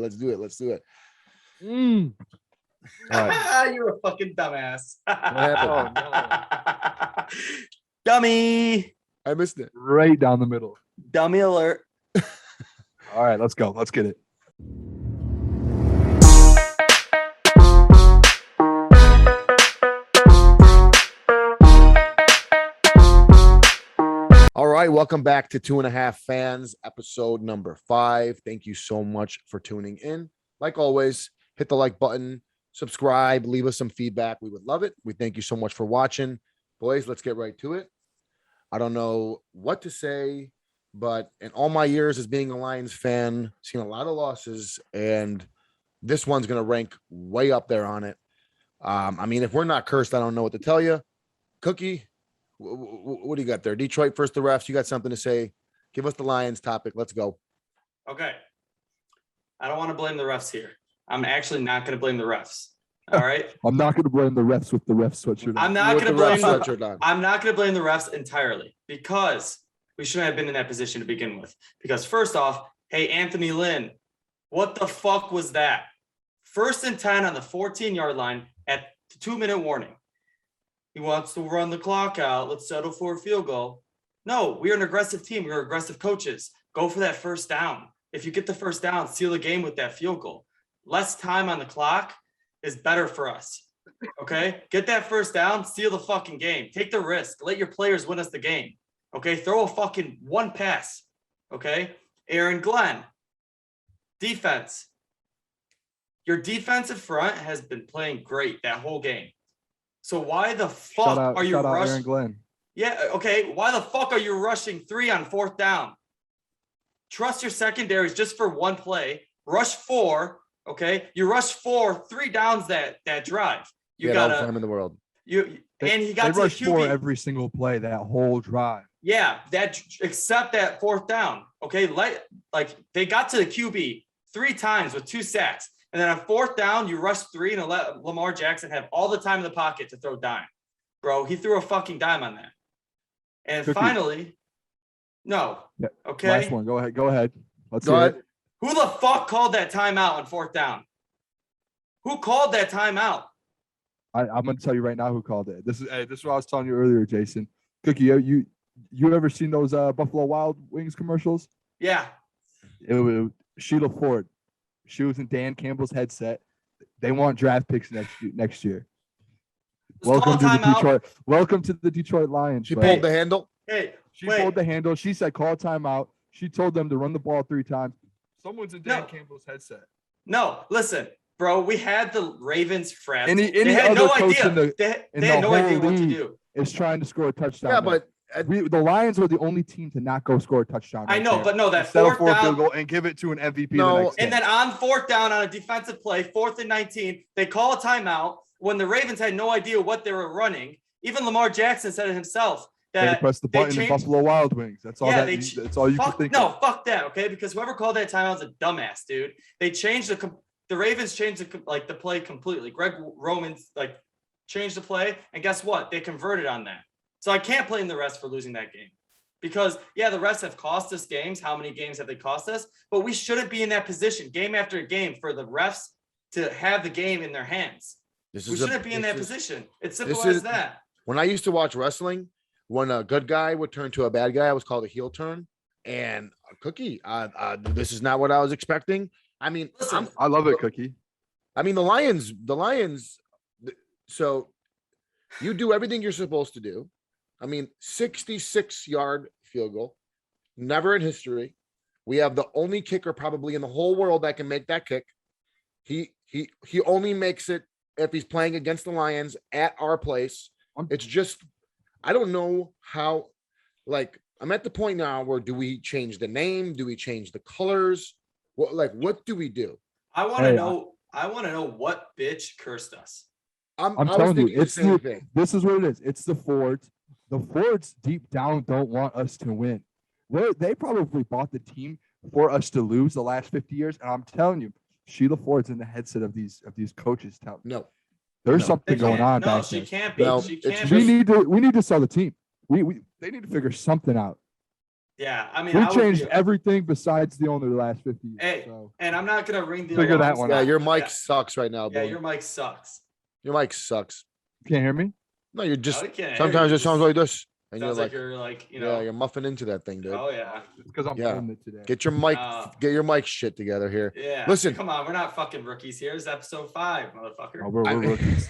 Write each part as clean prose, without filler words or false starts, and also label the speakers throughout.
Speaker 1: Let's do it. Let's do it.
Speaker 2: All right.
Speaker 3: You're a fucking dumbass.
Speaker 1: What happened?
Speaker 3: Dummy.
Speaker 1: I missed it.
Speaker 2: Right down the middle.
Speaker 3: Dummy alert.
Speaker 2: All right, let's go. Let's get it.
Speaker 1: All right, welcome back to 2.5 Fans, episode number 5. Thank you so much for tuning in. Like always, hit the like button, subscribe, leave us some feedback. We would love it. We thank you so much for watching. Boys, let's get right to it. I don't know what to say, but in all my years as being a Lions fan, seen a lot of losses, and this one's going to rank way up there on it. I mean, if we're not cursed, I don't know what to tell you. Cookie, what do you got there? Detroit first, the refs. You got something to say? Give us the Lions topic. Let's go.
Speaker 3: Okay. I don't want to blame the refs here. I'm actually not going to blame the refs. All right.
Speaker 2: I'm not going to blame the refs with the ref sweatshirt.
Speaker 3: I'm not going to blame
Speaker 1: I'm
Speaker 3: not going to blame the refs entirely because we shouldn't have been in that position to begin with. Because first off, hey, Anthony Lynn, what the fuck was that? 1st and 10 on the 14-yard line at the 2-minute warning. He wants to run the clock out. Let's settle for a field goal. No, we're an aggressive team. We're aggressive coaches. Go for that first down. If you get the first down, seal the game with that field goal. Less time on the clock is better for us. Okay? Get that first down, seal the fucking game. Take the risk. Let your players win us the game. Okay? Throw a fucking one pass. Okay? Aaron Glenn. Defense. Your defensive front has been playing great that whole game. So why the fuck are you rushing?
Speaker 2: Aaron Glenn.
Speaker 3: Yeah, okay. Why the fuck are you rushing 3 on 4th down? Trust your secondaries just for one play. Rush 4, okay? You rush 4, 3 downs that drive. You got all
Speaker 1: the time in the world.
Speaker 3: And he got to the QB.
Speaker 2: 4 every single play that whole drive.
Speaker 3: Yeah, except that 4th down. Okay, like they got to the QB 3 times with 2 sacks. And then on 4th down, you rush 3 and let Lamar Jackson have all the time in the pocket to throw dime. Bro, he threw a fucking dime on that. And finally, no. Yeah. Okay.
Speaker 2: Last one. Go ahead. Let's
Speaker 1: go ahead.
Speaker 3: Who the fuck called that timeout on 4th down? Who called that timeout?
Speaker 2: I'm going to tell you right now who called it. This is what I was telling you earlier, Jason. Cookie, you ever seen those Buffalo Wild Wings commercials?
Speaker 3: Yeah.
Speaker 2: It was Sheila Ford. She was in Dan Campbell's headset. They want draft picks next year. Welcome to the Detroit Lions.
Speaker 1: She pulled the handle.
Speaker 2: She pulled the handle. She said, call timeout. She told them to run the ball 3 times. Someone's in Dan Campbell's headset.
Speaker 3: No, listen, bro. We had the Ravens frazzled.
Speaker 2: They had no idea.
Speaker 3: They had no idea what to do.
Speaker 2: Is trying to score a touchdown.
Speaker 1: Yeah, but
Speaker 2: the Lions were the only team to not go score a touchdown.
Speaker 3: I know, but no, that 4th down
Speaker 2: field goal and give it to an MVP.
Speaker 3: And then on 4th down on a defensive play, 4th and 19, they call a timeout when the Ravens had no idea what they were running. Even Lamar Jackson said it himself that
Speaker 2: they pressed the button in Buffalo Wild Wings. That's all.
Speaker 3: Yeah,
Speaker 2: that's all you can think.
Speaker 3: No,
Speaker 2: of.
Speaker 3: fuck that. Okay, because whoever called that timeout is a dumbass, dude. They changed the Ravens changed the play completely. Greg Roman's changed the play, and guess what? They converted on that. So I can't blame the refs for losing that game. Because, yeah, the refs have cost us games. How many games have they cost us? But we shouldn't be in that position game after game for the refs to have the game in their hands. We shouldn't be in that position. It's simple as that.
Speaker 1: When I used to watch wrestling, when a good guy would turn to a bad guy, it was called a heel turn. And Cookie, this is not what I was expecting. I mean,
Speaker 3: listen,
Speaker 2: I love it, Cookie.
Speaker 1: I mean, the Lions. So you do everything you're supposed to do. I mean, 66-yard field goal, never in history. We have the only kicker probably in the whole world that can make that kick. He only makes it if he's playing against the Lions at our place. It's just, I don't know how, I'm at the point now where do we change the name? Do we change the colors? What do we do?
Speaker 3: I want to know. I want to know what bitch cursed us.
Speaker 2: I'm telling you, this is what it is. It's the Fords. The Fords deep down don't want us to win. They probably bought the team for us to lose the last 50 years. And I'm telling you, Sheila Ford's in the headset of these coaches.
Speaker 1: No,
Speaker 2: there's something going on.
Speaker 3: No, she can't be.
Speaker 2: We need to sell the team. They need to figure something out.
Speaker 3: Yeah, I mean,
Speaker 2: We
Speaker 3: I would
Speaker 2: changed
Speaker 3: be,
Speaker 2: everything besides the owner the last 50 years.
Speaker 3: Hey,
Speaker 2: So
Speaker 3: and I'm not gonna ring the
Speaker 2: Figure that
Speaker 3: alarms.
Speaker 2: one
Speaker 1: Yeah,
Speaker 2: out.
Speaker 1: your mic sucks right now,
Speaker 3: Yeah,
Speaker 1: Boon.
Speaker 3: your mic sucks.
Speaker 1: Your mic sucks.
Speaker 2: can't hear me.
Speaker 1: No, you're just
Speaker 3: No, you can't hear
Speaker 1: sometimes
Speaker 3: you.
Speaker 1: it sounds like this, and you're
Speaker 3: Sounds
Speaker 1: like,
Speaker 3: you're like,
Speaker 1: yeah, you're muffing into that thing, dude.
Speaker 3: oh yeah,
Speaker 2: It's because I'm
Speaker 1: Yeah.
Speaker 2: holding it today.
Speaker 1: Get your mic shit together here.
Speaker 3: yeah.
Speaker 1: Listen,
Speaker 3: Come on, we're not fucking rookies here. It's episode 5, motherfucker.
Speaker 2: Oh, we're rookies.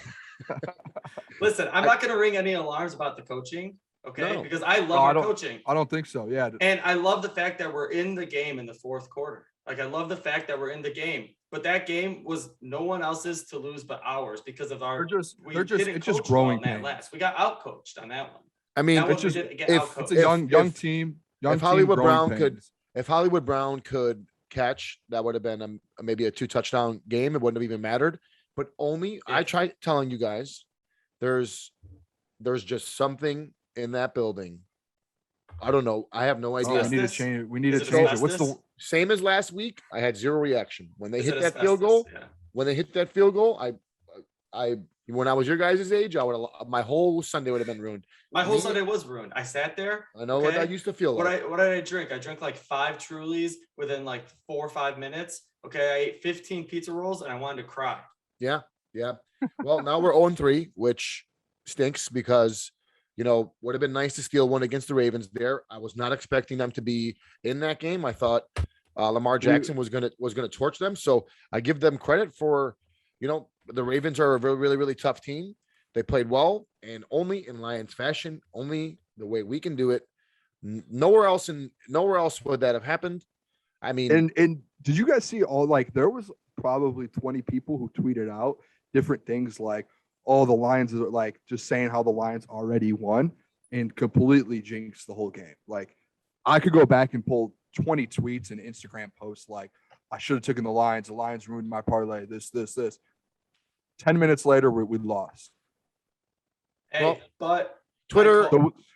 Speaker 3: Listen, I'm not gonna ring any alarms about the coaching, okay?
Speaker 1: No.
Speaker 3: Because I love
Speaker 2: No, I
Speaker 3: our
Speaker 2: don't-
Speaker 3: coaching.
Speaker 2: I don't think so. Yeah.
Speaker 3: And I love the fact that we're in the game in the fourth quarter. Like, I love the fact that we're in the game. But that game was no one else's to lose but ours because of our.
Speaker 2: It's just
Speaker 3: coach well
Speaker 2: growing
Speaker 3: on that
Speaker 2: pains.
Speaker 3: last. We got outcoached on that one.
Speaker 1: I mean,
Speaker 3: That one
Speaker 2: it's
Speaker 3: we
Speaker 2: just-
Speaker 3: didn't get
Speaker 1: if-
Speaker 3: outcoached.
Speaker 2: It's a young team. Young
Speaker 1: if
Speaker 2: team
Speaker 1: Hollywood
Speaker 2: growing
Speaker 1: Brown
Speaker 2: pains.
Speaker 1: if Hollywood Brown could catch, that would have been maybe a 2 touchdown game. It wouldn't have even mattered. But I
Speaker 3: Yeah.
Speaker 1: tried telling you guys, there's just something in that building. I don't know. I have no
Speaker 2: Oh,
Speaker 1: idea.
Speaker 2: we need to
Speaker 3: Asbestos?
Speaker 2: change it. We need to
Speaker 3: Is it
Speaker 2: change it. What's
Speaker 3: asbestos?
Speaker 2: the
Speaker 1: Same as last week. I had zero reaction when they
Speaker 3: Is
Speaker 1: hit
Speaker 3: it
Speaker 1: that field
Speaker 3: asbestos?
Speaker 1: goal.
Speaker 3: Yeah.
Speaker 1: When they hit that field goal, I when I was your guys' age, I would have my whole Sunday would have been ruined.
Speaker 3: My whole
Speaker 1: Me-
Speaker 3: Sunday was ruined. I sat there.
Speaker 1: I know what I
Speaker 3: Okay.
Speaker 1: used to feel like.
Speaker 3: What did I drink? I drank like 5 Trulies within like 4 or 5 minutes. Okay, I ate 15 pizza rolls and I wanted to cry.
Speaker 1: Yeah. Well, now we're 0-3, which stinks because would have been nice to steal one against the Ravens there. I was not expecting them to be in that game. I thought Lamar Jackson was gonna torch them. So I give them credit for, the Ravens are a really, really, really tough team. They played well, and only in Lions fashion, only the way we can do it. Nowhere else would that have happened. I mean,
Speaker 2: and did you guys see there was probably 20 people who tweeted out different things like, oh, the Lions are just saying how the Lions already won and completely jinxed the whole game. Like, I could go back and pull 20 tweets and Instagram posts like, I should have taken the Lions ruined my parlay, this. 10 minutes later, we lost.
Speaker 3: Hey,
Speaker 1: Well,
Speaker 3: but
Speaker 1: Twitter.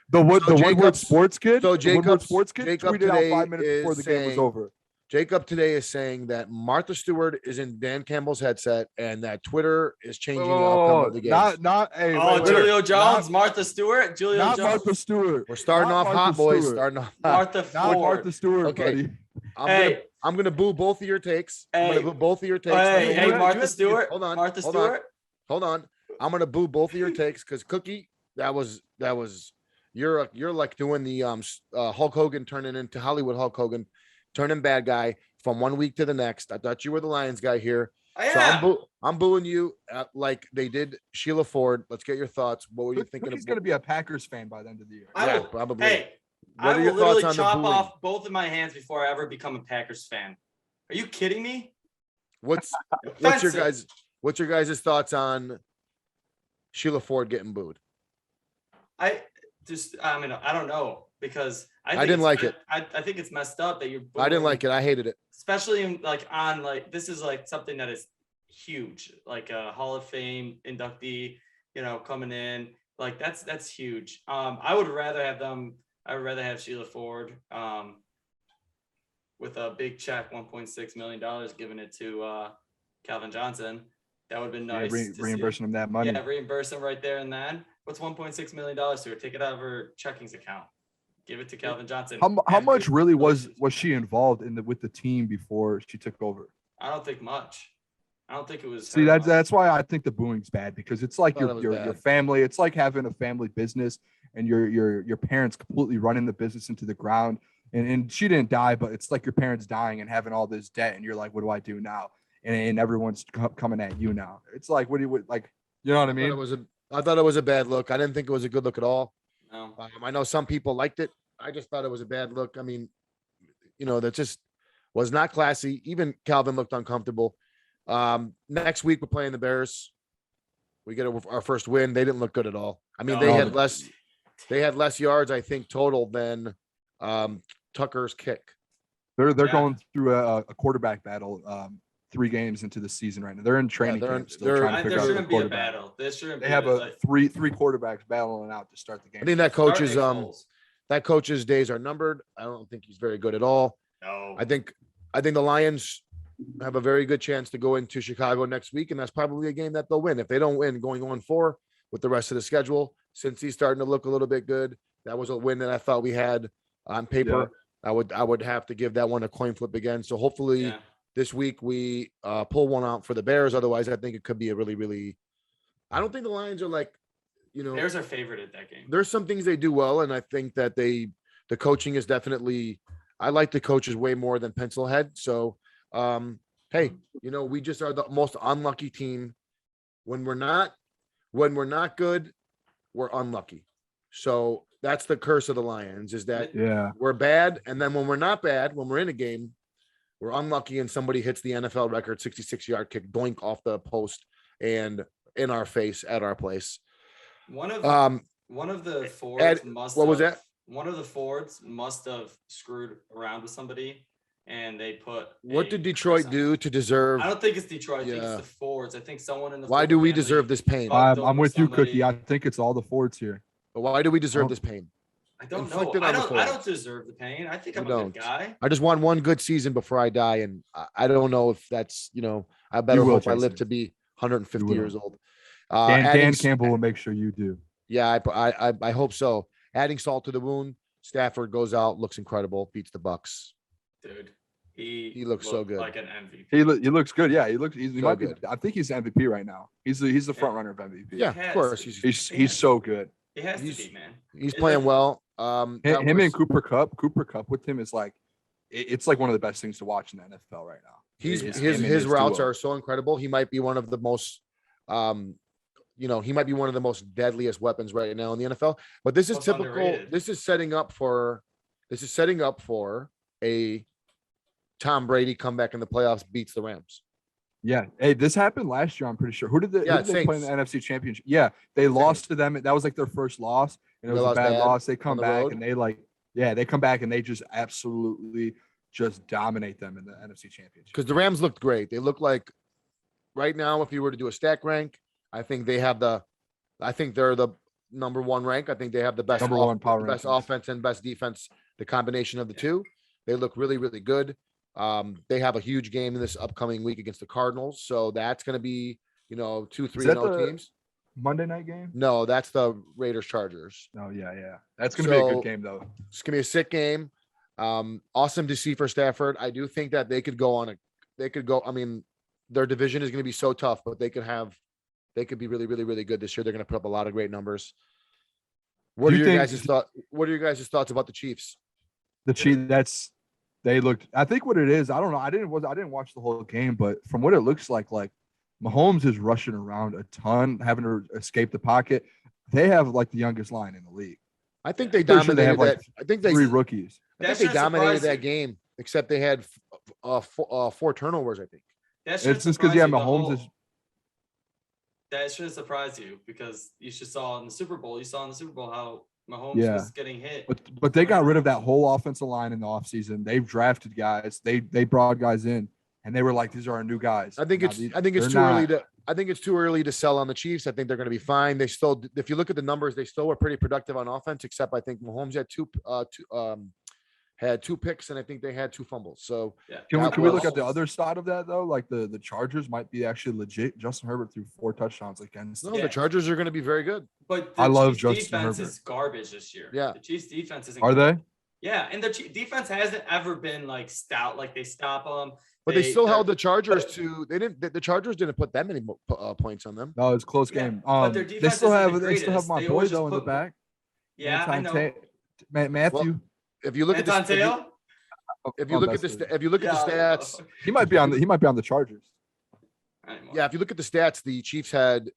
Speaker 2: The Woodward
Speaker 1: Jacobs-
Speaker 2: Sports Kid.
Speaker 1: so
Speaker 2: the Woodward
Speaker 1: Jacobs-
Speaker 2: Sports Kid
Speaker 1: Jacob
Speaker 2: tweeted out
Speaker 1: today
Speaker 2: 5 minutes before
Speaker 1: is
Speaker 2: the game was
Speaker 1: saying-
Speaker 2: over.
Speaker 1: Jacob today is saying that Martha Stewart is in Dan Campbell's headset and that Twitter is changing the outcome of the game.
Speaker 2: Hey,
Speaker 3: oh,
Speaker 2: wait,
Speaker 3: Julio
Speaker 2: wait,
Speaker 3: Jones, Martha Stewart, Julio
Speaker 2: not
Speaker 3: Jones,
Speaker 2: Martha Stewart.
Speaker 1: We're starting
Speaker 2: not
Speaker 1: off
Speaker 2: Martha
Speaker 1: hot, boys.
Speaker 2: Stewart.
Speaker 1: Starting off hot.
Speaker 3: Martha
Speaker 2: Not
Speaker 3: Ford.
Speaker 2: Martha Stewart,
Speaker 1: Okay.
Speaker 2: buddy.
Speaker 1: I'm gonna boo both of your takes. I'm
Speaker 3: Hey.
Speaker 1: gonna boo both of your takes.
Speaker 3: Hey,
Speaker 1: You
Speaker 3: hey,
Speaker 1: have-
Speaker 3: Martha Stewart.
Speaker 1: Hold on.
Speaker 3: Martha
Speaker 1: hold on,
Speaker 3: Stewart.
Speaker 1: Hold on. I'm gonna boo both of your takes because Cookie, that was you're like doing the Hulk Hogan turning into Hollywood Hulk Hogan, turning bad guy from one week to the next. I thought you were the Lions guy here.
Speaker 3: Yeah.
Speaker 1: So I'm booing you like they did Sheila Ford. Let's get your thoughts. What were you thinking
Speaker 2: He's
Speaker 1: of?
Speaker 2: going to be a Packers fan by the end of the year.
Speaker 3: I
Speaker 1: Yeah,
Speaker 3: will,
Speaker 1: probably.
Speaker 3: Hey,
Speaker 1: What
Speaker 3: I
Speaker 1: are
Speaker 3: will
Speaker 1: your
Speaker 3: literally
Speaker 1: thoughts on the
Speaker 3: chop
Speaker 1: booing?
Speaker 3: off both of my hands before I ever become a Packers fan. Are you kidding me?
Speaker 1: What's
Speaker 3: Offensive.
Speaker 1: your guys' thoughts on Sheila Ford getting booed?
Speaker 3: I mean, I don't know because
Speaker 1: I
Speaker 3: think
Speaker 1: didn't
Speaker 3: it's
Speaker 1: like
Speaker 3: me-
Speaker 1: it.
Speaker 3: I think it's messed up that you're.
Speaker 1: I didn't like
Speaker 3: booing,
Speaker 1: it. I hated it.
Speaker 3: especially in this is like something that is huge, like a Hall of Fame inductee, coming in. Like that's huge. I would rather have Sheila Ford with a big check, $1.6 million, giving it to Calvin Johnson. That would have been nice. to see.
Speaker 2: Reimbursing him that money.
Speaker 3: Yeah, reimburse him right there and then. What's $1.6 million to her? Take it out of her checkings account. Give it to Calvin Johnson.
Speaker 2: How much
Speaker 3: After-
Speaker 2: really was she involved with the team before she took over?
Speaker 3: I don't think much. I don't think it was.
Speaker 2: See,
Speaker 3: her
Speaker 2: that's why I think the booing's bad because it's like
Speaker 1: Thought it was
Speaker 2: your
Speaker 1: bad.
Speaker 2: family. It's like having a family business and your parents completely running the business into the ground. And she didn't die, but it's like your parents dying and having all this debt, and you're like, what do I do now? And everyone's coming at you now. It's like, what do you like? You know what I mean?
Speaker 1: I thought it was a bad look. I didn't think it was a good look at all.
Speaker 3: No.
Speaker 1: I know some people liked it. I just thought it was a bad look. I mean, that just was not classy. Even Calvin looked uncomfortable. Next week we're playing the Bears. We get our first win. They didn't look good at all. I mean, they had less yards, I think, total than Tucker's kick.
Speaker 2: They're
Speaker 3: Yeah.
Speaker 2: going through a quarterback battle 3 games into the season right now. They're in training camp still trying to figure
Speaker 3: There
Speaker 2: out the
Speaker 3: shouldn't be a
Speaker 2: quarterback.
Speaker 3: battle. There shouldn't.
Speaker 2: They
Speaker 3: be
Speaker 2: have
Speaker 3: a
Speaker 2: three quarterbacks battling out to start the game.
Speaker 1: I think
Speaker 3: Start
Speaker 1: that coach's days are numbered. I don't think he's very good at all.
Speaker 3: No.
Speaker 1: I think the Lions have a very good chance to go into Chicago next week, and that's probably a game that they'll win. If they don't win going on 4 with the rest of the schedule, since he's starting to look a little bit good, that was a win that I thought we had On paper, I would have to give that one a coin flip again. So hopefully this week we pull one out for the Bears. Otherwise, I think it could be a really, really. I don't think the Lions are like,
Speaker 3: Bears are favored at that game.
Speaker 1: There's some things they do well, and I think that the coaching is definitely. I like the coaches way more than Pencilhead. So, hey, we just are the most unlucky team. When we're not good, we're unlucky. So that's the curse of the Lions, is that we're bad, and then when we're not bad, when we're in a game, we're unlucky, and somebody hits the NFL record 66-yard kick, doink off the post, and in our face at our place.
Speaker 3: One of the Fords One of the Fords must have screwed around with somebody, and they put.
Speaker 1: What did Detroit do to deserve?
Speaker 3: I don't think it's Detroit. I think it's the Fords. I think someone in the.
Speaker 1: Why do we deserve this pain?
Speaker 2: I'm with you, Cookie. I think it's all the Fords here.
Speaker 1: But why do we deserve this pain?
Speaker 3: I don't know. I don't deserve the pain. I think I'm a good guy.
Speaker 1: I just want one good season before I die, and I don't know if that's I better hope I live to be 150 years old.
Speaker 2: Dan Campbell will make sure you do.
Speaker 1: Yeah, I hope so. Adding salt to the wound, Stafford goes out, looks incredible, beats the Bucks.
Speaker 3: Dude, he
Speaker 1: looks so good,
Speaker 3: like an MVP.
Speaker 2: He looks good. Yeah, he might be. I think he's MVP right now. He's the front runner of MVP.
Speaker 1: Yeah, of course.
Speaker 2: He's so good.
Speaker 3: He has to be, man.
Speaker 1: He's playing well.
Speaker 2: Him and Cooper Kupp with him is like, it's like one of the best things to watch in the NFL right now.
Speaker 1: His routes are so incredible. He might be one of the most. He might be one of the most deadliest weapons right now in the NFL. But this is typical. Underrated. This is setting up for a Tom Brady comeback in the playoffs, beats the Rams.
Speaker 2: Yeah. Hey, this happened last year, I'm pretty sure. Who did they play in the NFC Championship? Yeah, they lost to them. That was like their first loss, and it was a bad loss. They come back and they come back and they just absolutely just dominate them in the NFC Championship.
Speaker 1: Because the Rams looked great. They look like right now, if you were to do a stack rank, I think they're the number one rank. I think they have the best best offense and best defense, the combination of the two. They look really, really good. They have a huge game in this upcoming week against the Cardinals. So that's going to be, 2-3-0 teams.
Speaker 2: Monday night game?
Speaker 1: No, that's the Raiders Chargers.
Speaker 2: Oh, yeah. That's going to be a good game, though.
Speaker 1: It's going to be a sick game. Awesome to see for Stafford. I do think that they could go. I mean, their division is going to be so tough, but they could be really, really, really good this year. They're going to put up a lot of great numbers. What are your guys' thoughts about the Chiefs?
Speaker 2: The Chiefs, they looked. I think what it is, I don't know. I didn't watch the whole game, but from what it looks like Mahomes is rushing around a ton, having to escape the pocket. They have like the youngest line in the league.
Speaker 1: I think they dominated
Speaker 2: they have
Speaker 1: that. I think they
Speaker 2: 3 rookies.
Speaker 1: I think they dominated that game, except they had 4 turnovers. I think
Speaker 2: it's just because Mahomes is.
Speaker 3: That should surprise you because you saw in the Super Bowl how Mahomes was getting hit.
Speaker 2: But they got rid of that whole offensive line in the offseason. They've drafted guys. They brought guys in, and they were like, these are our new guys.
Speaker 1: I think it's too early to sell on the Chiefs. I think they're going to be fine. They still, if you look at the numbers, they still were pretty productive on offense, except I think Mahomes had 2 picks, and I think they had 2 fumbles. So
Speaker 2: can we look at the other side of that though? Like the Chargers might be actually legit. Justin Herbert threw 4 touchdowns against.
Speaker 1: No, the Chargers are going to be very good.
Speaker 3: But
Speaker 2: I love
Speaker 3: Justin
Speaker 2: defense
Speaker 3: Herbert. Is garbage this year.
Speaker 1: Yeah,
Speaker 3: the Chiefs defense isn't.
Speaker 2: Are they?
Speaker 3: Yeah, and the defense hasn't ever been like stout. Like they stop them.
Speaker 1: But they still held the Chargers to. They didn't. The Chargers didn't put that many points on them.
Speaker 2: No, it's a close game.
Speaker 3: But their defense
Speaker 2: they still have my boy though in the back.
Speaker 3: Yeah, I know.
Speaker 2: Matthew.
Speaker 1: Well, if you look at if you look at the stats,
Speaker 2: he might be on the Chargers.
Speaker 1: Yeah, if you look at the stats, the Chiefs had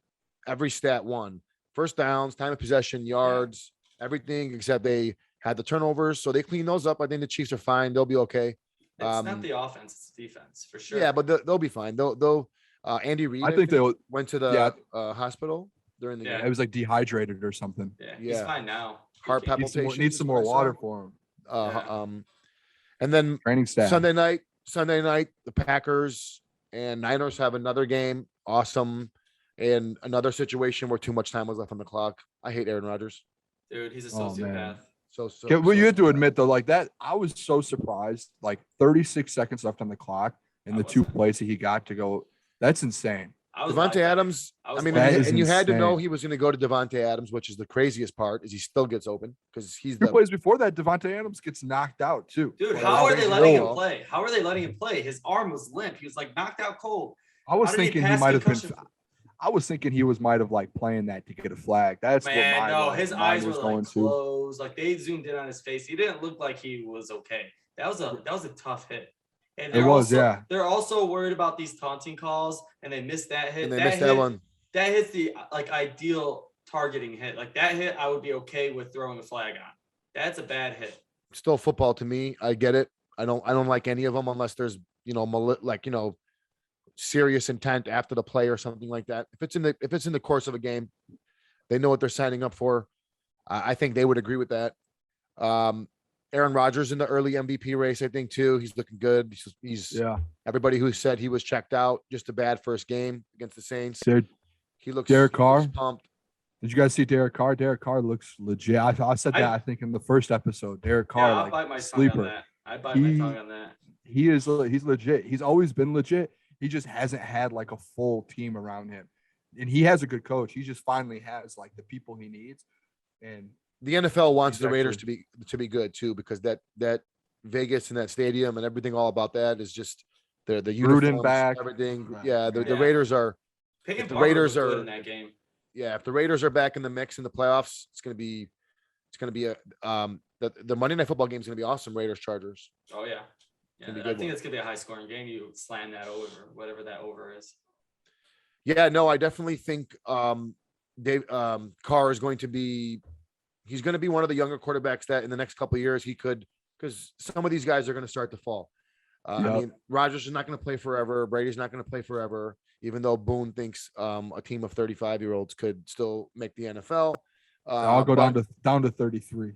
Speaker 1: every stat won. First downs, time of possession, yards, everything except they had the turnovers. So they cleaned those up. I think the Chiefs are fine. They'll be okay.
Speaker 3: It's not the offense, it's the defense for sure.
Speaker 1: Yeah, but they'll be fine. They'll Andy Reid,
Speaker 2: I think they
Speaker 1: went to the hospital during the game.
Speaker 2: It was like dehydrated or something.
Speaker 3: Yeah, he's fine now.
Speaker 1: Heart palpitations.
Speaker 2: Needs some more water for him.
Speaker 1: And then
Speaker 2: training staff.
Speaker 1: Sunday night, the Packers and Niners have another game. Awesome. And another situation where too much time was left on the clock. I hate Aaron Rodgers.
Speaker 3: Dude, he's a sociopath.
Speaker 2: You have to admit though, like that, I was so surprised. Like 36 seconds left on the clock and the 2 plays that he got to go. That's insane.
Speaker 1: Devontae Adams. I mean, and you had to know he was going to go to Devontae Adams, which is the craziest part. Is he still gets open because he's the
Speaker 2: plays before that. Devontae Adams gets knocked out too.
Speaker 3: Dude, how are they letting him play? How are they letting him play? His arm was limp. He was like knocked out cold.
Speaker 2: I was thinking he might have been. I was thinking he might have like playing that to get a flag. That's
Speaker 3: his eyes were like closed. Like they zoomed in on his face. He didn't look like he was okay. That was a tough hit. And they're also worried about these taunting calls, and they missed that hit.
Speaker 1: And they missed that one.
Speaker 3: That hits the ideal targeting hit. Like that hit, I would be okay with throwing a flag on. That's a bad hit. Still
Speaker 1: football to me. I get it. I don't like any of them unless there's serious intent after the play or something like that. If it's in the course of a game, they know what they're signing up for. I think they would agree with that. Aaron Rodgers in the early MVP race, I think too. He's looking good. He's everybody who said he was checked out, just a bad first game against the Saints. He looks
Speaker 2: Derek Carr.
Speaker 1: Pumped.
Speaker 2: Did you guys see Derek Carr? Derek Carr looks legit. I said that I think in the first episode. Derek Carr,
Speaker 3: I'll bite my sleeper. Tongue on that. I bite my tongue on that.
Speaker 2: He's legit. He's always been legit. He just hasn't had like a full team around him, and he has a good coach. He just finally has like the people he needs, and
Speaker 1: the NFL wants the Raiders to be good too, because that Vegas and that stadium and everything all about that is just the uniforms,
Speaker 2: back,
Speaker 1: everything. Yeah, the Raiders are.
Speaker 3: If the Raiders are good in that game.
Speaker 1: Yeah, if the Raiders are back in the mix in the playoffs, it's gonna be a the Monday Night Football game is gonna be awesome. Raiders Chargers.
Speaker 3: Oh yeah. I think it's gonna be a high scoring game. You slam that over, whatever that over is.
Speaker 1: Yeah, no, I definitely think Carr is going to be. He's going to be one of the younger quarterbacks that in the next couple of years he could, because some of these guys are going to start to fall. I mean, Rodgers is not going to play forever. Brady's not going to play forever, even though Boone thinks a team of 35-year-olds could still make the NFL.
Speaker 2: I'll go down to 33.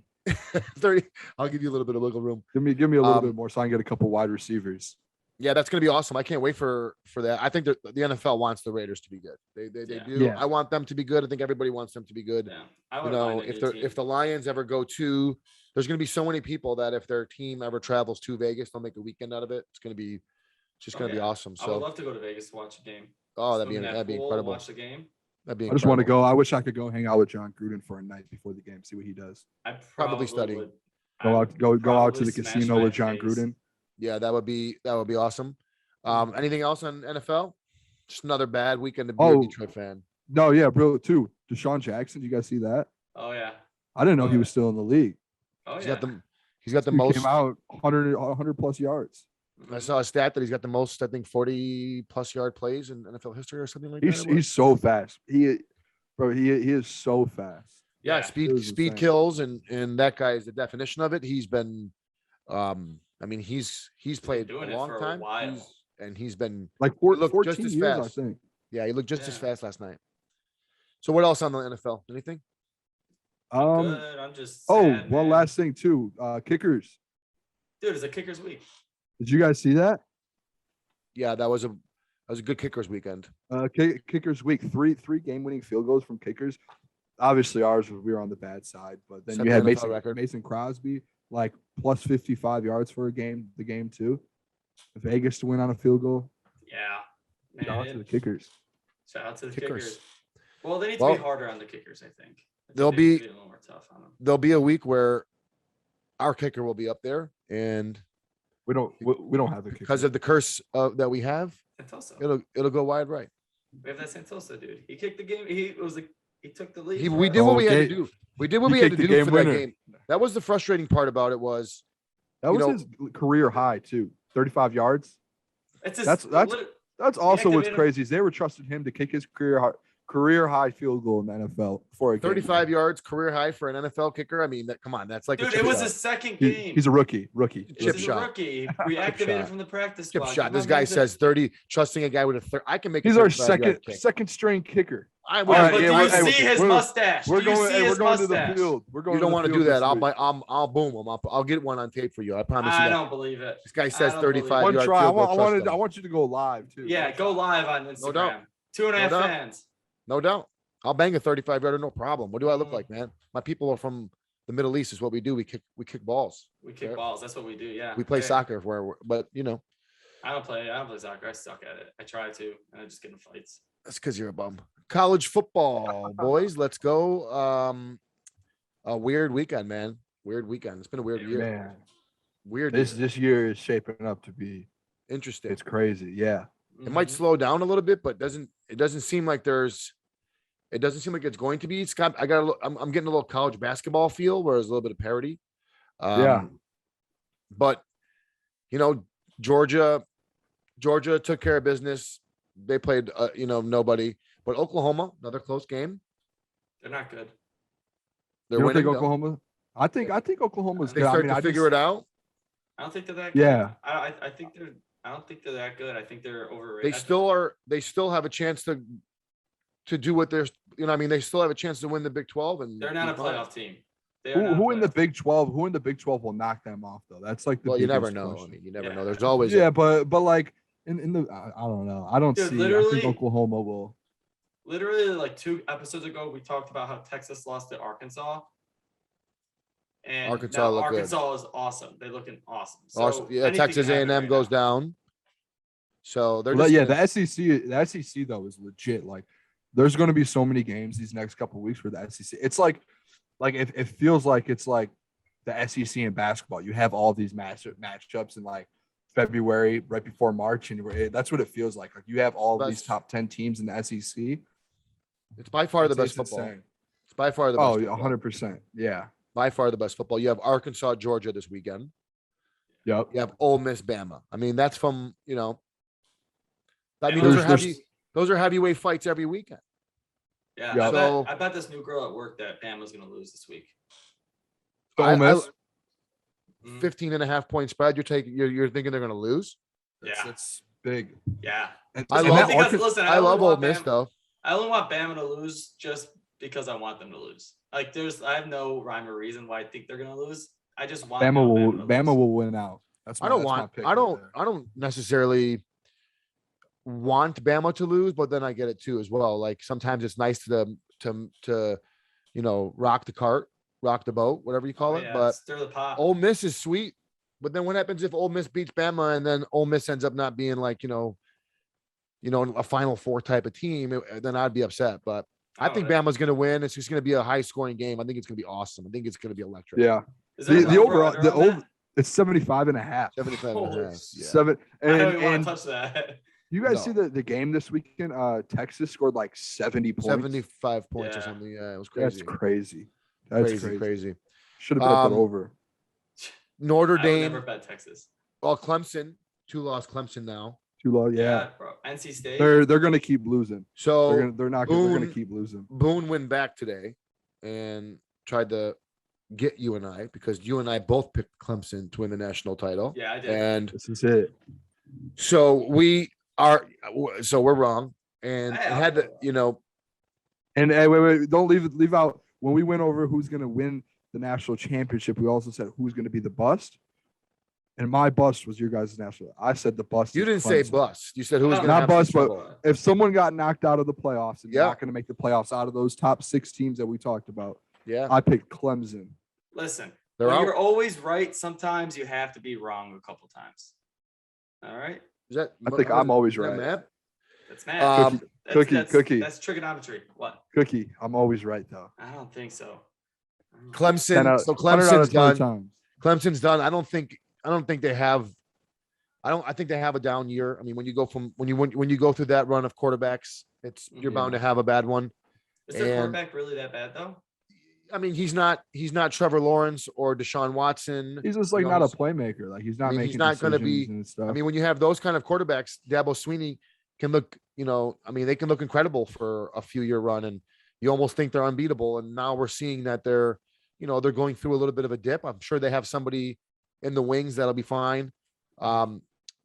Speaker 1: 30. I'll give you a little bit of wiggle room.
Speaker 2: Give me a little bit more so I can get a couple wide receivers.
Speaker 1: Yeah, that's going to be awesome. I can't wait for that. I think the NFL wants the Raiders to be good. They do. Yeah. I want them to be good. I think everybody wants them to be good.
Speaker 3: Yeah.
Speaker 1: If the Lions ever go to, there's going to be so many people that if their team ever travels to Vegas, they'll make a weekend out of it. It's going to be be awesome. So
Speaker 3: I would love to go to Vegas to watch a game.
Speaker 1: Oh, that'd be incredible.
Speaker 3: Watch the game.
Speaker 1: That'd be.
Speaker 2: I just want to go. I wish I could go hang out with John Gruden for a night before the game, see what he does.
Speaker 3: I
Speaker 1: probably study.
Speaker 2: Go out to the casino with John Gruden.
Speaker 1: Yeah, that would be awesome. Anything else on NFL? Just another bad weekend to be a Detroit fan.
Speaker 2: No, yeah, bro. Too. Desean Jackson. You guys see that?
Speaker 3: Oh yeah.
Speaker 2: I didn't know he was still in the league.
Speaker 3: Oh
Speaker 1: yeah. He's got the most.
Speaker 2: Came out 100 plus yards.
Speaker 1: I saw a stat that he's got the most, I think, 40 plus yard plays in NFL history or something like that.
Speaker 2: He's so fast. He is so fast.
Speaker 1: Yeah, speed kills, and that guy is the definition of it. He's been, I mean, he's played a long time, he's been
Speaker 2: like 14 just as years, fast. I think.
Speaker 1: Yeah, he looked just as fast last night. So what else on the NFL? Anything?
Speaker 3: Good. I'm just sad,
Speaker 2: one last thing too. Kickers.
Speaker 3: Dude, it's a kickers week.
Speaker 2: Did you guys see that?
Speaker 1: Yeah, that was a good kickers weekend.
Speaker 2: Kickers week. Three game-winning field goals from kickers. Obviously, we were on the bad side, but then you had Mason Crosby like plus 55 yards for the game too. Vegas to win on a field goal.
Speaker 3: Yeah,
Speaker 2: shout out to the kickers.
Speaker 3: Shout out to the kickers. Well, they need to be harder on the kickers, I think.
Speaker 1: There'll be
Speaker 3: a little more tough on them.
Speaker 1: There'll be a week where our kicker will be up there, and
Speaker 2: we don't have a kicker
Speaker 1: because of the curse that we have.
Speaker 3: Santoso.
Speaker 1: It'll go wide right.
Speaker 3: We have that Santoso dude. He kicked the game. He took the lead.
Speaker 1: We did what we had to do. We did what we had to do for that game. That was the frustrating part about it was
Speaker 2: that was his career high too. 35 yards. That's also what's crazy is they were trusting him to kick his career high field goal in the NFL for a
Speaker 1: 35 yards career high for an NFL kicker. I mean, come on, that's like
Speaker 3: dude. It was his second game.
Speaker 2: He's a rookie.
Speaker 1: Chip shot.
Speaker 3: Rookie. Reactivated from the practice squad.
Speaker 1: Chip shot. This guy says 30. Trusting a guy with a third. I can make.
Speaker 2: He's our second string kicker.
Speaker 3: But do you see his mustache?
Speaker 2: We're going to the field.
Speaker 1: You don't want to do that. I'll boom him. I'll get one on tape for you. I promise you.
Speaker 3: I don't believe it.
Speaker 1: This guy says 35 yards.
Speaker 2: I want you to go live too.
Speaker 3: Yeah, go live on Instagram. No doubt. 2.5 fans.
Speaker 1: No doubt. I'll bang a 35-yarder, no problem. What do I look like, man? My people are from the Middle East. Is what we do. We kick balls.
Speaker 3: We kick balls. That's what we do. Yeah.
Speaker 1: We play soccer but
Speaker 3: I don't play soccer. I suck at it. I try to, and I just get in fights.
Speaker 1: That's because you're a bum. College football, boys. Let's go. A weird weekend, man. Weird weekend. It's been a weird year.
Speaker 2: Man,
Speaker 1: Weird.
Speaker 2: this year is shaping up to be
Speaker 1: Interesting.
Speaker 2: It's crazy. Yeah.
Speaker 1: It might slow down a little bit, but it doesn't seem like it doesn't seem like it's going to be. I'm getting a little college basketball feel where there's a little bit of parity.
Speaker 2: Yeah.
Speaker 1: But Georgia took care of business. They played nobody, but Oklahoma, another close game.
Speaker 3: They're not good.
Speaker 1: They're
Speaker 2: You don't
Speaker 1: winning.
Speaker 2: think Oklahoma? I think Oklahoma's
Speaker 1: They
Speaker 2: good.
Speaker 1: start to figure it out.
Speaker 3: I don't think they're that good.
Speaker 2: Yeah.
Speaker 3: I don't think they're that good. I think they're overrated.
Speaker 1: They still are. They still have a chance to do what they're. They still have a chance to win the Big 12, and
Speaker 3: they're not a playoff team.
Speaker 2: Who in the Big 12? Who in the Big 12 will knock them off though? That's like the
Speaker 1: you never
Speaker 2: biggest
Speaker 1: know.
Speaker 2: question.
Speaker 1: You never know. There's always
Speaker 2: but like in the I don't know. I don't see. I think Oklahoma will.
Speaker 3: Literally, like 2 episodes ago, we talked about how Texas lost to Arkansas. And Arkansas is awesome. They're looking awesome. So
Speaker 1: Texas A&M goes down. So they're
Speaker 2: the SEC though is legit. Like there's going to be so many games these next couple of weeks for the SEC. It's like it feels like it's like the SEC in basketball. You have all these matchups in like February, right before March, and that's what it feels like. Like you have all these top 10 teams in the SEC.
Speaker 1: It's by far the best football. It's by far the best.
Speaker 2: 100%. Yeah.
Speaker 1: By far the best football. You have Arkansas, Georgia this weekend.
Speaker 2: Yep.
Speaker 1: You have Ole Miss, Bama. That's from, those are heavyweight fights every weekend.
Speaker 3: Yeah.
Speaker 1: Yep.
Speaker 3: I bet this new girl at work that Bama's going to lose this week.
Speaker 2: Ole Miss.
Speaker 1: 15.5 point spread. You're thinking they're going to lose?
Speaker 3: Yeah.
Speaker 2: That's big.
Speaker 3: Yeah.
Speaker 1: I love Ole Miss though.
Speaker 3: I only want Bama to lose just because I want them to lose. Like I have no rhyme or reason why I think they're gonna lose. I just want
Speaker 2: Bama will win out.
Speaker 1: I don't necessarily want Bama to lose, but then I get it too as well. Like sometimes it's nice to rock the cart, rock the boat, whatever you call it. But
Speaker 3: stir the pot.
Speaker 1: Ole Miss is sweet. But then what happens if Ole Miss beats Bama and then Ole Miss ends up not being like, a Final Four type of team? Then I'd be upset. But I think Bama's going to win. It's just going to be a high scoring game. I think it's going to be awesome. I think it's going to be electric.
Speaker 2: Yeah. The overall, it's 75.5.
Speaker 1: 75.5. Yeah.
Speaker 2: 7.
Speaker 3: I don't even want to touch that.
Speaker 2: You guys see the game this weekend? Texas scored like 70 points.
Speaker 1: 75 points or something. Yeah, it was crazy.
Speaker 2: That's crazy. Should have bet that over.
Speaker 1: Notre Dame.
Speaker 3: I never bet Texas.
Speaker 1: Well, Clemson. 2-loss Clemson now.
Speaker 2: 2-loss, yeah.
Speaker 3: Bro. NC State.
Speaker 2: They're gonna keep losing.
Speaker 1: So
Speaker 2: they're gonna keep losing.
Speaker 1: Boon went back today and tried to get you and I, because you and I both picked Clemson to win the national title.
Speaker 3: Yeah, I did.
Speaker 2: And this is it.
Speaker 1: So we're wrong. And it had to,
Speaker 2: And wait, don't leave out when we went over who's gonna win the national championship. We also said who's gonna be the bust. And my bust was your guys' national. I said the bust.
Speaker 1: You didn't say bust. You said who was going to
Speaker 2: not bust, but if someone got knocked out of the playoffs and not going to make the playoffs out of those top 6 teams that we talked about, I picked Clemson.
Speaker 3: Listen, you're always right. Sometimes you have to be wrong a couple times. All right.
Speaker 2: I think I'm always right.
Speaker 1: Matt?
Speaker 3: That's Matt.
Speaker 2: Cookie.
Speaker 3: That's trigonometry. What?
Speaker 2: Cookie. I'm always right though.
Speaker 3: I don't think so.
Speaker 1: Clemson. So Clemson's done. Clemson's done. I think they have. I think they have a down year. I mean, when you go through that run of quarterbacks, you're bound to have a bad one.
Speaker 3: Is their quarterback really that bad though?
Speaker 1: I mean, he's not Trevor Lawrence or Deshaun Watson.
Speaker 2: He's just like not a playmaker. Like he's not making. He's not going to be. And stuff.
Speaker 1: I mean, when you have those kind of quarterbacks, Dabo Swinney can look. They can look incredible for a few year run, and you almost think they're unbeatable. And now we're seeing that they're going through a little bit of a dip. I'm sure they have somebody in the wings that'll be fine.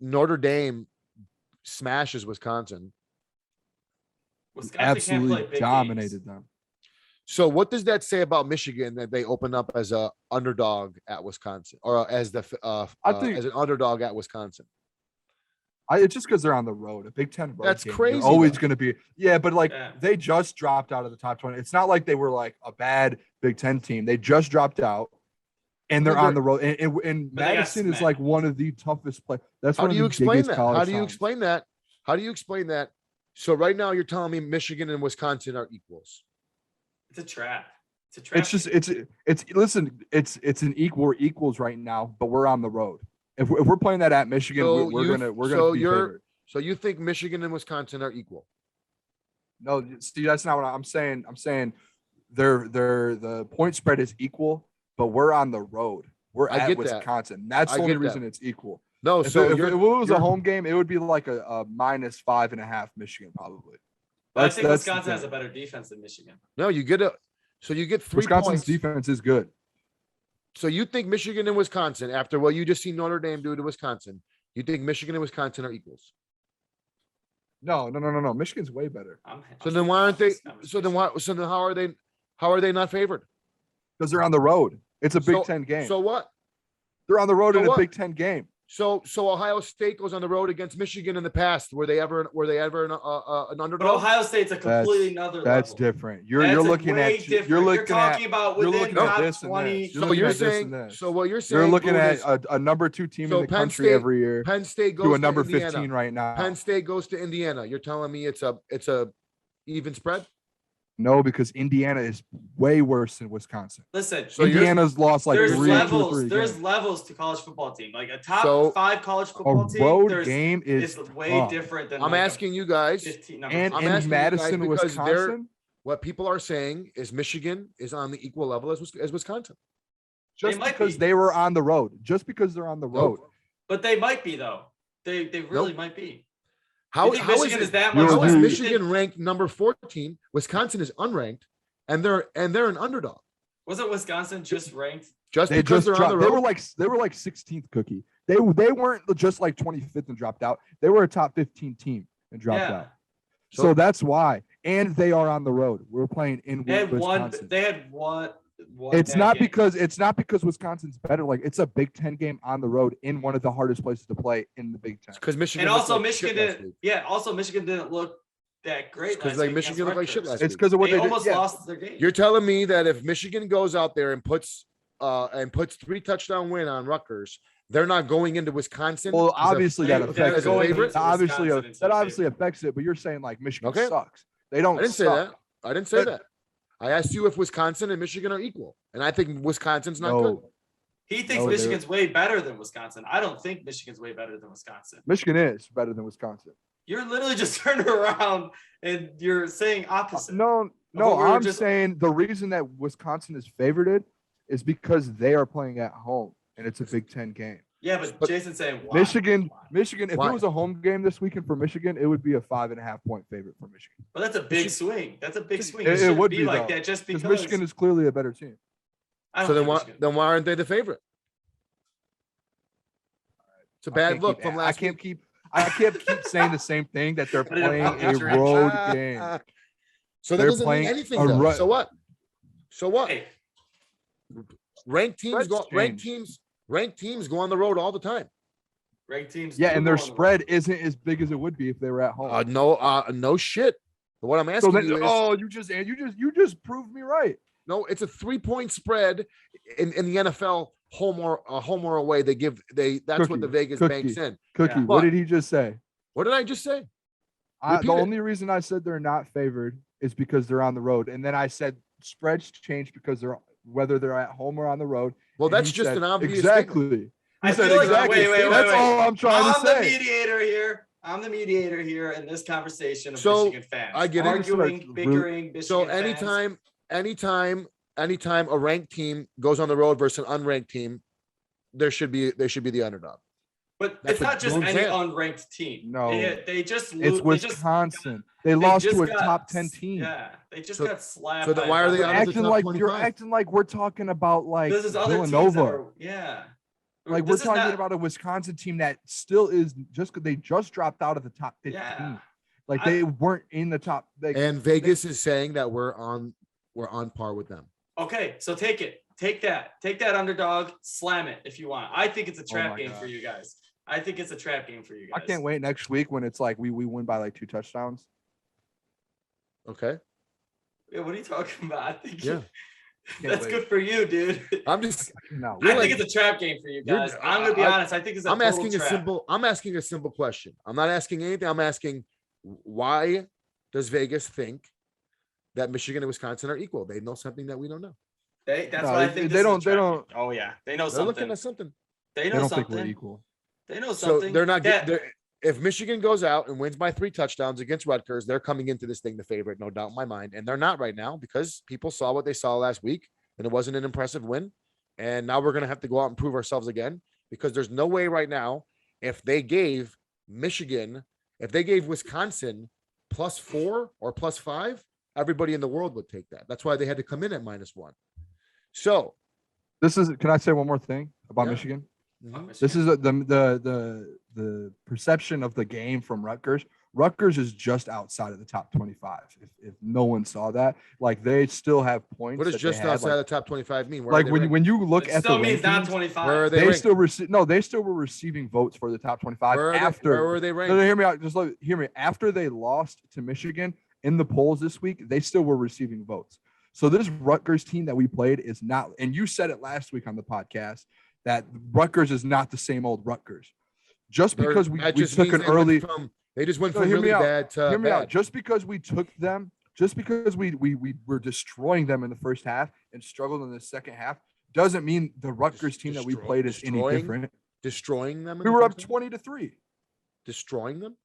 Speaker 1: Notre Dame smashes Wisconsin.
Speaker 2: Absolutely dominated them.
Speaker 1: So what does that say about Michigan that they open up as a underdog at Wisconsin, or as as an underdog at Wisconsin?
Speaker 2: It's just because they're on the road. A Big Ten road.
Speaker 1: That's
Speaker 2: game.
Speaker 1: crazy.
Speaker 2: They're always going to be. Yeah, but they just dropped out of the top 20. It's not like they were like a bad Big Ten team. They just dropped out. And they're on the road. And Madison is like one of the toughest plays. That's
Speaker 1: how do you explain that? How do you explain that? So right now you're telling me Michigan and Wisconsin are equals.
Speaker 3: It's a trap. It's a trap.
Speaker 2: It's just listen, it's an equal. We're equals right now, but we're on the road. If we're playing that at Michigan,
Speaker 1: So
Speaker 2: we're gonna be favored.
Speaker 1: So you think Michigan and Wisconsin are equal?
Speaker 2: No, see, that's not what I'm saying. I'm saying they're the point spread is equal, but we're on the road. We're at Wisconsin. That's the only reason it's equal.
Speaker 1: No,
Speaker 2: if it was a home game, it would be like a -5.5 Michigan probably.
Speaker 3: But I think Wisconsin has a better defense than Michigan.
Speaker 1: No, you get 3
Speaker 2: Wisconsin's
Speaker 1: points.
Speaker 2: defense is good.
Speaker 1: So you think Michigan and Wisconsin, after what you just seen Notre Dame do to Wisconsin, you think Michigan and Wisconsin are equals?
Speaker 2: No. Michigan's way better.
Speaker 1: So then why aren't they? So then how are they? How are they not favored?
Speaker 2: Because they're on the road. It's a Big Ten game.
Speaker 1: So what?
Speaker 2: They're on the road in a Big Ten game.
Speaker 1: So Ohio State goes on the road against Michigan in the past. Were they ever an underdog?
Speaker 3: But Ohio State's a completely another
Speaker 2: That's
Speaker 3: level.
Speaker 2: different. You're looking at
Speaker 3: you're talking about within top
Speaker 2: this
Speaker 3: 20.
Speaker 1: So you're saying. So what you're saying?
Speaker 2: You're looking at a number 2 team in the country every year.
Speaker 1: Penn State goes
Speaker 2: to a number
Speaker 1: to Indiana.
Speaker 2: 15 right now.
Speaker 1: Penn State goes to Indiana. You're telling me it's a even spread?
Speaker 2: No, because Indiana is way worse than Wisconsin.
Speaker 3: Listen,
Speaker 2: so Indiana's lost like
Speaker 3: there's
Speaker 2: 3
Speaker 3: levels.
Speaker 2: There's
Speaker 3: games. Levels to college football team. Like a top 5 college football team.
Speaker 2: A road game is
Speaker 3: way different than.
Speaker 1: I'm asking you guys.
Speaker 3: 15,
Speaker 2: and in Madison, Wisconsin.
Speaker 1: What people are saying is Michigan is on the equal level as Wisconsin.
Speaker 2: Just because they were on the road. Just because they're on the road.
Speaker 3: But they might be though. They really might be.
Speaker 1: How
Speaker 3: Michigan is that
Speaker 1: much? How is
Speaker 3: better?
Speaker 1: Michigan ranked number 14? Wisconsin is unranked, and they're an underdog.
Speaker 3: Wasn't Wisconsin just ranked?
Speaker 1: Just because they're on the road.
Speaker 2: They were like 16th cookie. They weren't just like 25th and dropped out. They were a top 15 team and dropped out. So that's why. And they are on the road. We're playing in Wisconsin.
Speaker 3: They had one.
Speaker 2: It's not because Wisconsin's better. Like it's a Big Ten game on the road in one of the hardest places to play in the Big Ten.
Speaker 1: Because Michigan
Speaker 3: and also Michigan didn't. Yeah, also Michigan didn't look that great.
Speaker 1: Because like Michigan looked like shit last week.
Speaker 2: It's because of what they
Speaker 3: almost lost their game.
Speaker 1: You're telling me that if Michigan goes out there and puts 3 touchdown win on Rutgers, they're not going into Wisconsin?
Speaker 2: Well, obviously that affects it. That obviously affects it. But you're saying like Michigan sucks. They don't.
Speaker 1: I didn't say that. I didn't say that. I asked you if Wisconsin and Michigan are equal, and I think Wisconsin's not good.
Speaker 3: He thinks Michigan's way better than Wisconsin. I don't think Michigan's way better than Wisconsin.
Speaker 2: Michigan is better than Wisconsin.
Speaker 3: You're literally just turning around and you're saying opposite.
Speaker 2: No, I'm saying the reason that Wisconsin is favored is because they are playing at home, and it's a Big Ten game.
Speaker 3: Yeah, but Jason's saying why?
Speaker 2: Michigan. If it was a home game this weekend for Michigan, it would be a 5.5 point favorite for Michigan.
Speaker 3: But that's a big swing. That's a big swing.
Speaker 2: It would be
Speaker 3: like that just because
Speaker 2: Michigan is clearly a better team.
Speaker 1: So then why aren't they the favorite? It's a bad look from last.
Speaker 2: I can't keep saying the same thing that they're playing a road game.
Speaker 1: So that doesn't mean anything. Though. So what? Hey. Ranked teams go on the road all the time.
Speaker 3: Ranked teams.
Speaker 2: Yeah, and their spread isn't as big as it would be if they were at home.
Speaker 1: No shit. But what I'm asking you is,
Speaker 2: you just proved me right.
Speaker 1: No, it's a 3-point spread in the NFL. Home or away, that's what the Vegas banks in.
Speaker 2: Cookie, what did he just say?
Speaker 1: What did I just say?
Speaker 2: The only reason I said they're not favored is because they're on the road, and then I said spreads change because whether they're at home or on the road.
Speaker 1: Well, that's just an obvious
Speaker 2: exactly.
Speaker 3: I feel like wait.
Speaker 2: That's all I'm trying to say.
Speaker 3: I'm the mediator here in this conversation of Michigan fans.
Speaker 1: I get
Speaker 3: arguing, bickering. Michigan
Speaker 1: so anytime a ranked team goes on the road versus an unranked team, they should be the underdog.
Speaker 3: But it's not just any unranked team.
Speaker 2: No,
Speaker 3: they just lose.
Speaker 2: It's Wisconsin. They lost to a top 10 team.
Speaker 3: Yeah, they just got slapped.
Speaker 1: So then why are they
Speaker 2: acting like you're acting like we're talking about like Villanova? Like we're talking about a Wisconsin team that still is they just dropped out of the top 15.
Speaker 3: Yeah.
Speaker 2: Like they weren't in the top.
Speaker 1: And Vegas is saying that we're on par with them.
Speaker 3: Okay, so take it. Take that underdog, slam it if you want. I think it's a trap game for you guys. I
Speaker 2: can't wait next week when it's like we win by like 2 touchdowns.
Speaker 1: Okay.
Speaker 3: Yeah, what are you talking about? I think
Speaker 1: that's
Speaker 3: good for you, dude.
Speaker 1: I think
Speaker 3: it's a trap game for you guys. I'm gonna be honest. I think it's
Speaker 1: I'm asking a simple question. I'm not asking anything. I'm asking Why does Vegas think that Michigan and Wisconsin are equal? They know something that we don't know.
Speaker 3: That's
Speaker 2: No,
Speaker 3: what I think.
Speaker 2: they don't. They don't.
Speaker 3: Oh yeah, they know
Speaker 1: They're looking
Speaker 3: something.
Speaker 1: at something.
Speaker 3: They
Speaker 2: They
Speaker 3: know
Speaker 2: don't think we're
Speaker 3: something.
Speaker 2: equal.
Speaker 3: They know
Speaker 1: So
Speaker 3: something.
Speaker 1: they're not
Speaker 3: That-
Speaker 1: getting. If Michigan goes out and wins by 3 touchdowns against Rutgers, they're coming into this thing the favorite, no doubt in my mind. And they're not right now because people saw what they saw last week, and it wasn't an impressive win. And now we're going to have to go out and prove ourselves again because there's no way right now if they gave Wisconsin +4 or +5, everybody in the world would take that. That's why they had to come in at -1. So
Speaker 2: Can I say one more thing about
Speaker 1: Yeah.
Speaker 2: Michigan?
Speaker 1: mhm.
Speaker 2: This is the perception of the game from Rutgers. Rutgers is just outside of the top 25. If no one saw that, like they still have points.
Speaker 1: What does
Speaker 2: that they
Speaker 1: just
Speaker 2: had,
Speaker 1: outside
Speaker 2: like,
Speaker 1: of the top 25 mean? Where are
Speaker 2: like
Speaker 1: they
Speaker 2: when
Speaker 1: ranked?
Speaker 2: when you look
Speaker 3: it
Speaker 2: at the
Speaker 3: still means not
Speaker 2: rankings,
Speaker 3: 25.
Speaker 1: Where are
Speaker 2: they
Speaker 1: ranked?
Speaker 2: still they still were receiving votes for the top 25
Speaker 1: Where
Speaker 2: after.
Speaker 1: were they
Speaker 2: No,
Speaker 1: ranked?
Speaker 2: no, hear me out. Hear me. After they lost to Michigan in the polls this week, they still were receiving votes. So this Rutgers team that we played is not, and you said it last week on the podcast, that Rutgers is not the same old Rutgers. Just because we
Speaker 1: That just
Speaker 2: took
Speaker 1: means
Speaker 2: an
Speaker 1: they went
Speaker 2: early,
Speaker 1: they just went
Speaker 2: No,
Speaker 1: from
Speaker 2: hear me
Speaker 1: really
Speaker 2: out.
Speaker 1: bad to
Speaker 2: hear me out.
Speaker 1: bad.
Speaker 2: Just because we took them, just because we were destroying them in the first half and struggled in the second half, doesn't mean the Rutgers team that we played is any
Speaker 1: destroying?
Speaker 2: different.
Speaker 1: Destroying them. in
Speaker 2: We
Speaker 1: the
Speaker 2: were up
Speaker 1: first half?
Speaker 2: 20-3.
Speaker 1: Destroying them.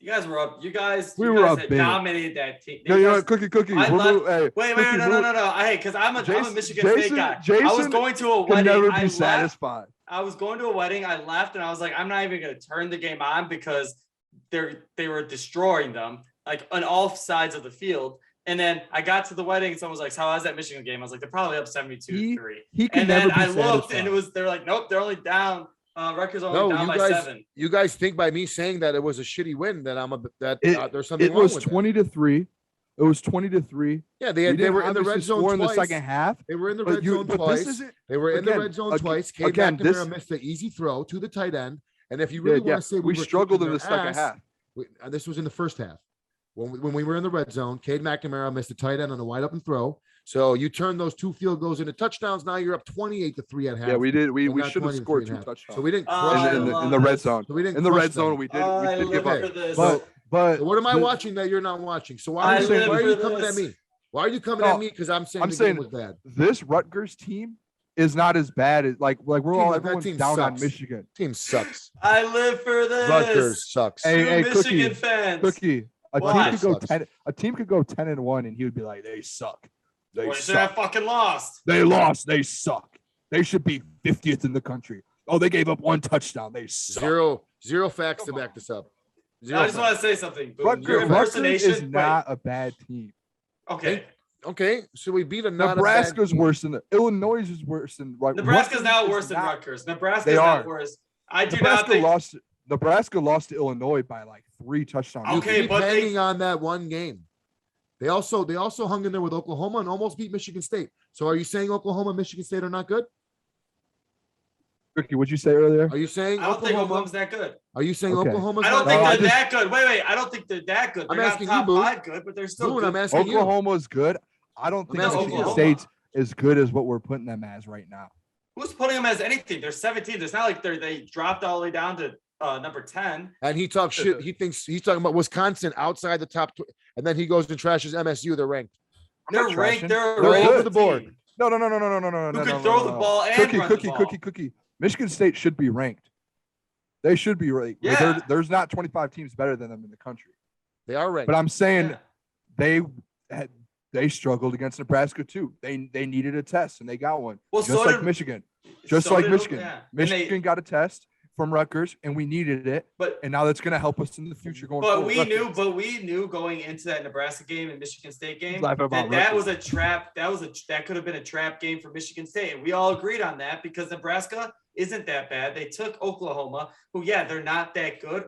Speaker 3: You guys were up. You guys
Speaker 2: up
Speaker 3: had
Speaker 2: big.
Speaker 3: dominated that team.
Speaker 2: No,
Speaker 3: You
Speaker 2: you know
Speaker 3: guys-
Speaker 2: what, Cookie.
Speaker 3: I
Speaker 2: we're
Speaker 3: left-
Speaker 2: move- hey,
Speaker 3: Wait,
Speaker 2: Cookie,
Speaker 3: no. Hey, because I'm a
Speaker 2: Jason-
Speaker 3: Michigan State
Speaker 2: Jason-
Speaker 3: guy. I was
Speaker 2: Jason
Speaker 3: going to a
Speaker 2: Can
Speaker 3: wedding.
Speaker 2: never
Speaker 3: I
Speaker 2: be
Speaker 3: left.
Speaker 2: satisfied.
Speaker 3: I was going to a wedding. I left, and I was like, I'm not even going to turn the game on because they were destroying them like on all sides of the field. And then I got to the wedding, and someone was like, "So how's that Michigan game?" I was like, "They're probably up 72-3."
Speaker 2: He can
Speaker 3: And
Speaker 2: never
Speaker 3: then
Speaker 2: be
Speaker 3: I looked,
Speaker 2: satisfied.
Speaker 3: and they're like, "Nope, they're only down. Rutgers only
Speaker 1: No,
Speaker 3: down
Speaker 1: you
Speaker 3: by
Speaker 1: guys.
Speaker 3: 7."
Speaker 1: You guys think by me saying that it was a shitty win that there's something
Speaker 2: It
Speaker 1: wrong
Speaker 2: was
Speaker 1: with that.
Speaker 2: 20-3. It was 20-3.
Speaker 1: Yeah,
Speaker 2: We
Speaker 1: they were
Speaker 2: didn't
Speaker 1: in the red
Speaker 2: obviously
Speaker 1: zone
Speaker 2: score in the
Speaker 1: twice.
Speaker 2: second half.
Speaker 1: They were in the
Speaker 2: But
Speaker 1: red zone
Speaker 2: this
Speaker 1: twice.
Speaker 2: isn't.
Speaker 1: They were in the
Speaker 2: again,
Speaker 1: red zone
Speaker 2: ag-
Speaker 1: twice. Cade
Speaker 2: again,
Speaker 1: McNamara
Speaker 2: this-
Speaker 1: missed the easy throw to the tight end. And if you really
Speaker 2: Yeah,
Speaker 1: want to say
Speaker 2: we
Speaker 1: were
Speaker 2: struggled
Speaker 1: kicking
Speaker 2: in the
Speaker 1: their
Speaker 2: second
Speaker 1: ass,
Speaker 2: half.
Speaker 1: this was in the first half. When we were in the red zone, Cade McNamara missed the tight end on a wide open throw. So you turn those 2 field goals into touchdowns. Now you're up 28-3 at half.
Speaker 2: Yeah, we did. We
Speaker 1: And not
Speaker 2: should have
Speaker 1: 23
Speaker 2: scored
Speaker 1: and
Speaker 2: 2
Speaker 1: half.
Speaker 2: touchdowns.
Speaker 1: So we didn't
Speaker 3: Oh,
Speaker 1: crush
Speaker 3: I
Speaker 1: them.
Speaker 3: love
Speaker 2: in the red
Speaker 3: this.
Speaker 2: zone.
Speaker 1: So we didn't
Speaker 2: In the
Speaker 1: crush
Speaker 2: red zone,
Speaker 1: them.
Speaker 2: we did
Speaker 3: I
Speaker 2: give
Speaker 3: live
Speaker 2: up.
Speaker 3: for this.
Speaker 2: But
Speaker 1: So what am I
Speaker 2: the-
Speaker 1: watching that you're not watching? So why
Speaker 3: I
Speaker 1: are you,
Speaker 3: live
Speaker 1: why are
Speaker 3: for
Speaker 1: you coming
Speaker 3: this.
Speaker 1: at me? Why are you coming
Speaker 2: No,
Speaker 1: at me? Because I'm saying
Speaker 2: I'm
Speaker 1: the
Speaker 2: saying
Speaker 1: game was bad.
Speaker 2: this Rutgers team is not as bad as like we're
Speaker 1: Team-
Speaker 2: all
Speaker 1: that
Speaker 2: everyone's
Speaker 1: team
Speaker 2: down on
Speaker 1: sucks.
Speaker 2: Michigan.
Speaker 1: Team sucks.
Speaker 3: I live for this.
Speaker 1: Rutgers sucks.
Speaker 2: Hey,
Speaker 3: True Michigan
Speaker 2: Cookie,
Speaker 3: fans.
Speaker 2: Cookie, a
Speaker 3: Why?
Speaker 2: team could go
Speaker 1: Sucks.
Speaker 2: 10. A team could go 10-1, and he would be like, "They suck. They
Speaker 3: Well, you should have
Speaker 2: suck.
Speaker 3: fucking lost.
Speaker 2: They lost. They suck. They should be 50th in the country. Oh, they gave up 1 touchdown. They suck."
Speaker 1: Zero facts to
Speaker 2: Come
Speaker 1: back this up.
Speaker 3: I just want to say something. Boon.
Speaker 2: Rutgers,
Speaker 3: Your
Speaker 2: Rutgers
Speaker 3: impersonation
Speaker 2: is not a bad team.
Speaker 3: Wait, okay.
Speaker 1: Okay, so we beat a not
Speaker 2: Nebraska's
Speaker 1: a bad team.
Speaker 2: worse than Illinois is worse than Rutgers.
Speaker 3: Nebraska's now
Speaker 2: is
Speaker 3: worse than
Speaker 2: not-
Speaker 3: Rutgers. Nebraska's
Speaker 2: They
Speaker 3: not
Speaker 2: are.
Speaker 3: worse. I do not
Speaker 2: Nebraska
Speaker 3: think.
Speaker 2: lost. Nebraska lost to Illinois by like 3 touchdowns.
Speaker 1: You
Speaker 3: Okay,
Speaker 1: keep
Speaker 3: but they-
Speaker 1: hanging on that one game. They also hung in there with Oklahoma and almost beat Michigan State. So are you saying Oklahoma and Michigan State are not good?
Speaker 2: Ricky, what'd you say earlier?
Speaker 1: Are you saying
Speaker 3: I don't think
Speaker 1: Oklahoma?
Speaker 3: Oklahoma's that good.
Speaker 1: Are you saying
Speaker 2: Okay.
Speaker 1: Oklahoma's
Speaker 3: I don't
Speaker 1: not
Speaker 3: think
Speaker 2: No,
Speaker 3: they're
Speaker 2: I just-
Speaker 3: that good. Wait. I don't think they're that good.
Speaker 1: I'm
Speaker 3: They're not
Speaker 1: asking you,
Speaker 3: top
Speaker 1: Boon.
Speaker 3: 5 good, but they're still
Speaker 1: Boon,
Speaker 3: good.
Speaker 1: I'm asking you.
Speaker 2: Oklahoma's good. I don't think
Speaker 1: asking
Speaker 2: Michigan
Speaker 3: you.
Speaker 2: State's as good as what we're putting them as right now.
Speaker 3: Who's putting them as anything? They're 17. It's not like they dropped all the way down to number 10.
Speaker 1: And he talks shit. He thinks he's talking about Wisconsin outside the top, and then he goes and trashes MSU. They're ranked.
Speaker 3: They're
Speaker 2: not
Speaker 3: ranked.
Speaker 2: trashing.
Speaker 3: They're
Speaker 1: They're
Speaker 3: ranked
Speaker 1: over the board.
Speaker 3: team.
Speaker 2: No.
Speaker 3: Who could throw the ball and run the ball.
Speaker 2: Cookie. Michigan State should be ranked. They should be ranked.
Speaker 3: Yeah.
Speaker 2: There's not 25 teams better than them in the country.
Speaker 1: They are ranked.
Speaker 2: But I'm saying
Speaker 3: Yeah.
Speaker 2: they struggled against Nebraska too. They needed a test and they got one.
Speaker 3: Well,
Speaker 2: just
Speaker 3: so
Speaker 2: like
Speaker 3: did-
Speaker 2: Michigan. Just
Speaker 3: so
Speaker 2: like
Speaker 3: did-
Speaker 2: Michigan.
Speaker 3: yeah. And
Speaker 2: Michigan got a test from Rutgers and we needed it.
Speaker 3: But
Speaker 2: And now that's going to help us in the future going
Speaker 3: But
Speaker 2: forward.
Speaker 3: we knew going into that Nebraska game and Michigan State game
Speaker 2: Laughing about
Speaker 3: that was
Speaker 2: Rutgers.
Speaker 3: a trap. That could have been a trap game for Michigan State. And we all agreed on that because Nebraska isn't that bad. They took Oklahoma, who they're not that good.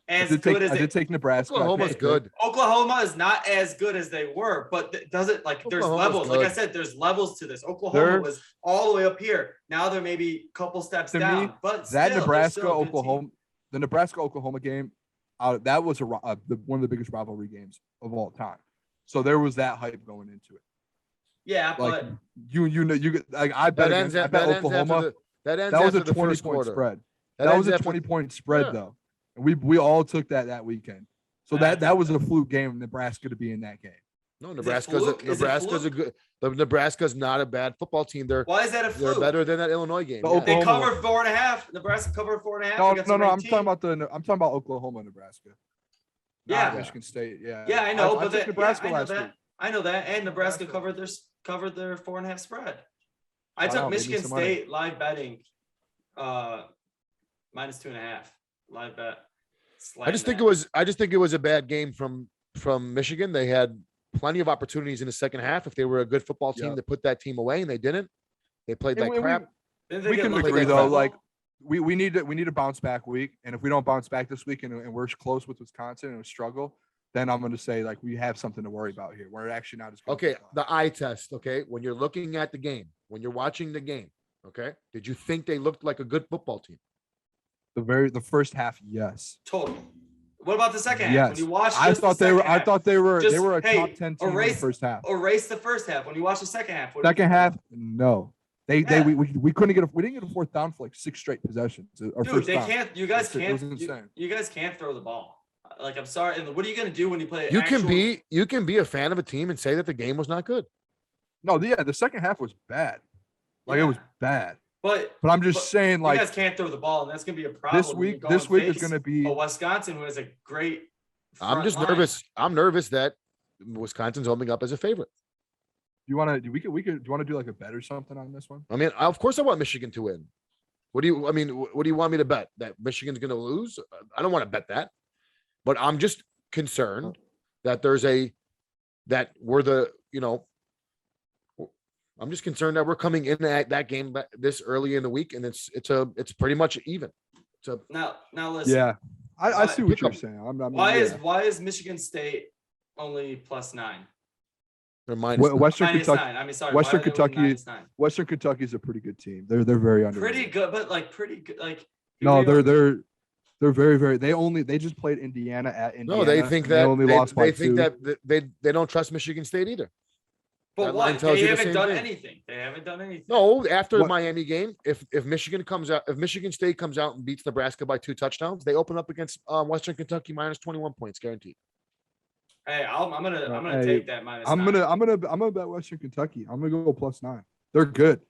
Speaker 2: I did take Nebraska.
Speaker 1: Oklahoma's
Speaker 2: Okay.
Speaker 1: good.
Speaker 3: Oklahoma is not as good as they were, but there's
Speaker 1: Oklahoma's
Speaker 3: levels. Like I
Speaker 1: good.
Speaker 3: said, there's levels to this. Oklahoma
Speaker 2: They're-
Speaker 3: was all the way up here. Now they're maybe a couple steps
Speaker 2: To me,
Speaker 3: down. But
Speaker 2: That
Speaker 3: still, they're
Speaker 2: Nebraska
Speaker 3: still a good team.
Speaker 2: Oklahoma, the Nebraska Oklahoma game, that was one of the biggest rivalry games of all time. So there was that hype going into it.
Speaker 3: Yeah,
Speaker 2: Like
Speaker 3: but
Speaker 2: I bet
Speaker 1: That ends.
Speaker 2: I bet Oklahoma.
Speaker 1: That ends
Speaker 2: That was
Speaker 1: after
Speaker 2: a
Speaker 1: the first
Speaker 2: 20-point
Speaker 1: quarter.
Speaker 2: spread. That was
Speaker 1: ends
Speaker 2: a
Speaker 1: after-
Speaker 2: 20-point spread
Speaker 1: Yeah.
Speaker 2: though, and we all took that weekend. So that was a fluke game. Nebraska to be in that game.
Speaker 1: No, Nebraska's a good. Nebraska's not a bad football team.
Speaker 3: Why is that a fluke?
Speaker 1: They're better than that Illinois game.
Speaker 3: They covered 4.5. Nebraska covered 4.5.
Speaker 2: No. I'm talking about Oklahoma, Nebraska.
Speaker 3: Yeah,
Speaker 2: Michigan State. Yeah.
Speaker 3: Yeah, I know,
Speaker 2: I took Nebraska last week.
Speaker 3: I know that, and Nebraska covered their 4.5 spread. I took Michigan State live betting, -2.5 live bet.
Speaker 1: I just think it was a bad game from Michigan. They had plenty of opportunities in the second half. If they were a good football team to put that team away, and they didn't. They played like crap.
Speaker 2: We can agree though. Like we need a bounce back week, and if we don't bounce back this week and we're close with Wisconsin and we struggle, then I'm going to say like we have something to worry about here. We're actually not as good.
Speaker 1: Okay, the eye test. Okay, when you're looking at the game, when you're watching the game, okay, did you think they looked like a good football team?
Speaker 2: The first half, yes.
Speaker 3: Total. What about the second half?
Speaker 2: Yes.
Speaker 3: When you watch,
Speaker 2: I thought they were a top 10 team in the first half.
Speaker 3: Erase the first half. When you watch the second half,
Speaker 2: second half, no. We didn't get a fourth down for like 6 straight possessions.
Speaker 3: Dude, they can't. You guys can't. You guys can't throw the ball. Like, I'm sorry. And what are you going to do when you play?
Speaker 1: You can be a fan of a team and say that the game was not good.
Speaker 2: No, the second half was bad. Like it was bad.
Speaker 3: But
Speaker 2: I'm just saying, like,
Speaker 3: you guys can't throw the ball, and that's going to be a problem.
Speaker 2: This week is going to be
Speaker 3: Wisconsin, who has a great.
Speaker 1: I'm just nervous. I'm nervous that Wisconsin's opening up as a favorite.
Speaker 2: Do you want to do like a bet or something on this one?
Speaker 1: I mean, of course, I want Michigan to win. What do you want me to bet? That Michigan's going to lose? I don't want to bet that, but I'm just concerned that I'm just concerned that we're coming in at that game this early in the week, and it's pretty much even.
Speaker 3: Now listen.
Speaker 2: Yeah, I see what you're saying.
Speaker 3: Why is Michigan State only +9?
Speaker 1: They're Western
Speaker 2: Kentucky.
Speaker 3: -9. I mean, sorry.
Speaker 2: Western Kentucky. Western Kentucky is a pretty good team. They're very underrated.
Speaker 3: Pretty good, but like pretty good. Like
Speaker 2: no, they're very, very. They just played Indiana at Indiana.
Speaker 1: No, they think that
Speaker 2: they only lost by 2.
Speaker 1: Think that they don't trust Michigan State either.
Speaker 3: But what? They haven't done anything. They haven't done anything.
Speaker 1: No, after the Miami game, if Michigan State comes out and beats Nebraska by 2 touchdowns, they open up against Western Kentucky -21 points guaranteed.
Speaker 3: Hey, I'm gonna take that -9.
Speaker 2: I'm gonna bet Western Kentucky. I'm gonna go +9. They're good.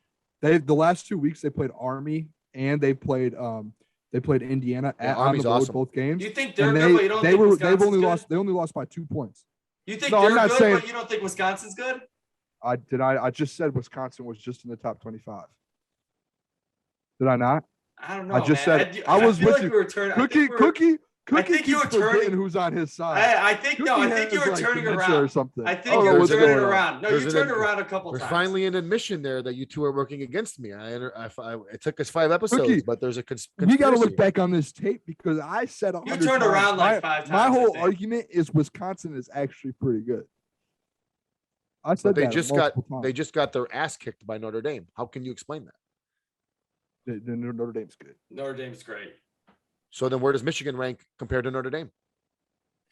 Speaker 2: The last 2 weeks they played Army and they played Indiana at
Speaker 1: Army's awesome.
Speaker 2: both games.
Speaker 3: You think they're good, but you don't think Wisconsin's good?
Speaker 2: They only lost by 2 points.
Speaker 3: You think they're good, but you don't think Wisconsin's good?
Speaker 2: I just said Wisconsin was just in the top 25. Did I not?
Speaker 3: I don't know.
Speaker 2: I just said I was with you. Cookie.
Speaker 3: I think you were turning
Speaker 2: who's on his side.
Speaker 3: I think you were turning around
Speaker 2: or something.
Speaker 3: I think you were turning around. No, you turned around a couple times.
Speaker 1: There's finally an admission there that you two are working against me. It took us 5 episodes,
Speaker 2: Cookie,
Speaker 1: but there's a conspiracy.
Speaker 2: We got to look back on this tape because I said
Speaker 3: you turned around like 5 times.
Speaker 2: My whole argument is Wisconsin is actually pretty good. I said
Speaker 1: they just got their ass kicked by Notre Dame. How can you explain that?
Speaker 2: Notre Dame's good.
Speaker 3: Notre Dame's great.
Speaker 1: So then where does Michigan rank compared to Notre Dame?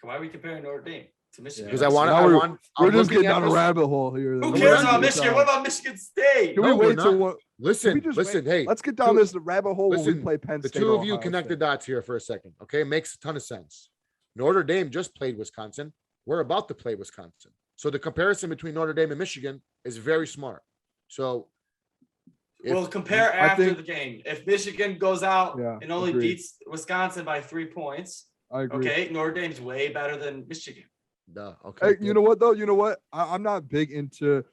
Speaker 3: Why are we comparing Notre Dame to Michigan?
Speaker 1: Because
Speaker 2: we're just getting down a rabbit hole here.
Speaker 3: Who cares about Michigan? What about Michigan State?
Speaker 2: Can we wait till
Speaker 1: Listen, hey.
Speaker 2: Let's get down this rabbit hole when we play Penn State.
Speaker 1: The two of you connect the dots here for a second, okay? It makes a ton of sense. Notre Dame just played Wisconsin. We're about to play Wisconsin. So the comparison between Notre Dame and Michigan is very smart. So
Speaker 3: we'll compare after the game. If Michigan goes out and only beats Wisconsin by 3 points,
Speaker 2: I agree.
Speaker 3: Okay, Notre Dame's way better than Michigan.
Speaker 1: No, okay.
Speaker 2: Hey, you know what though? You know what? I'm not big into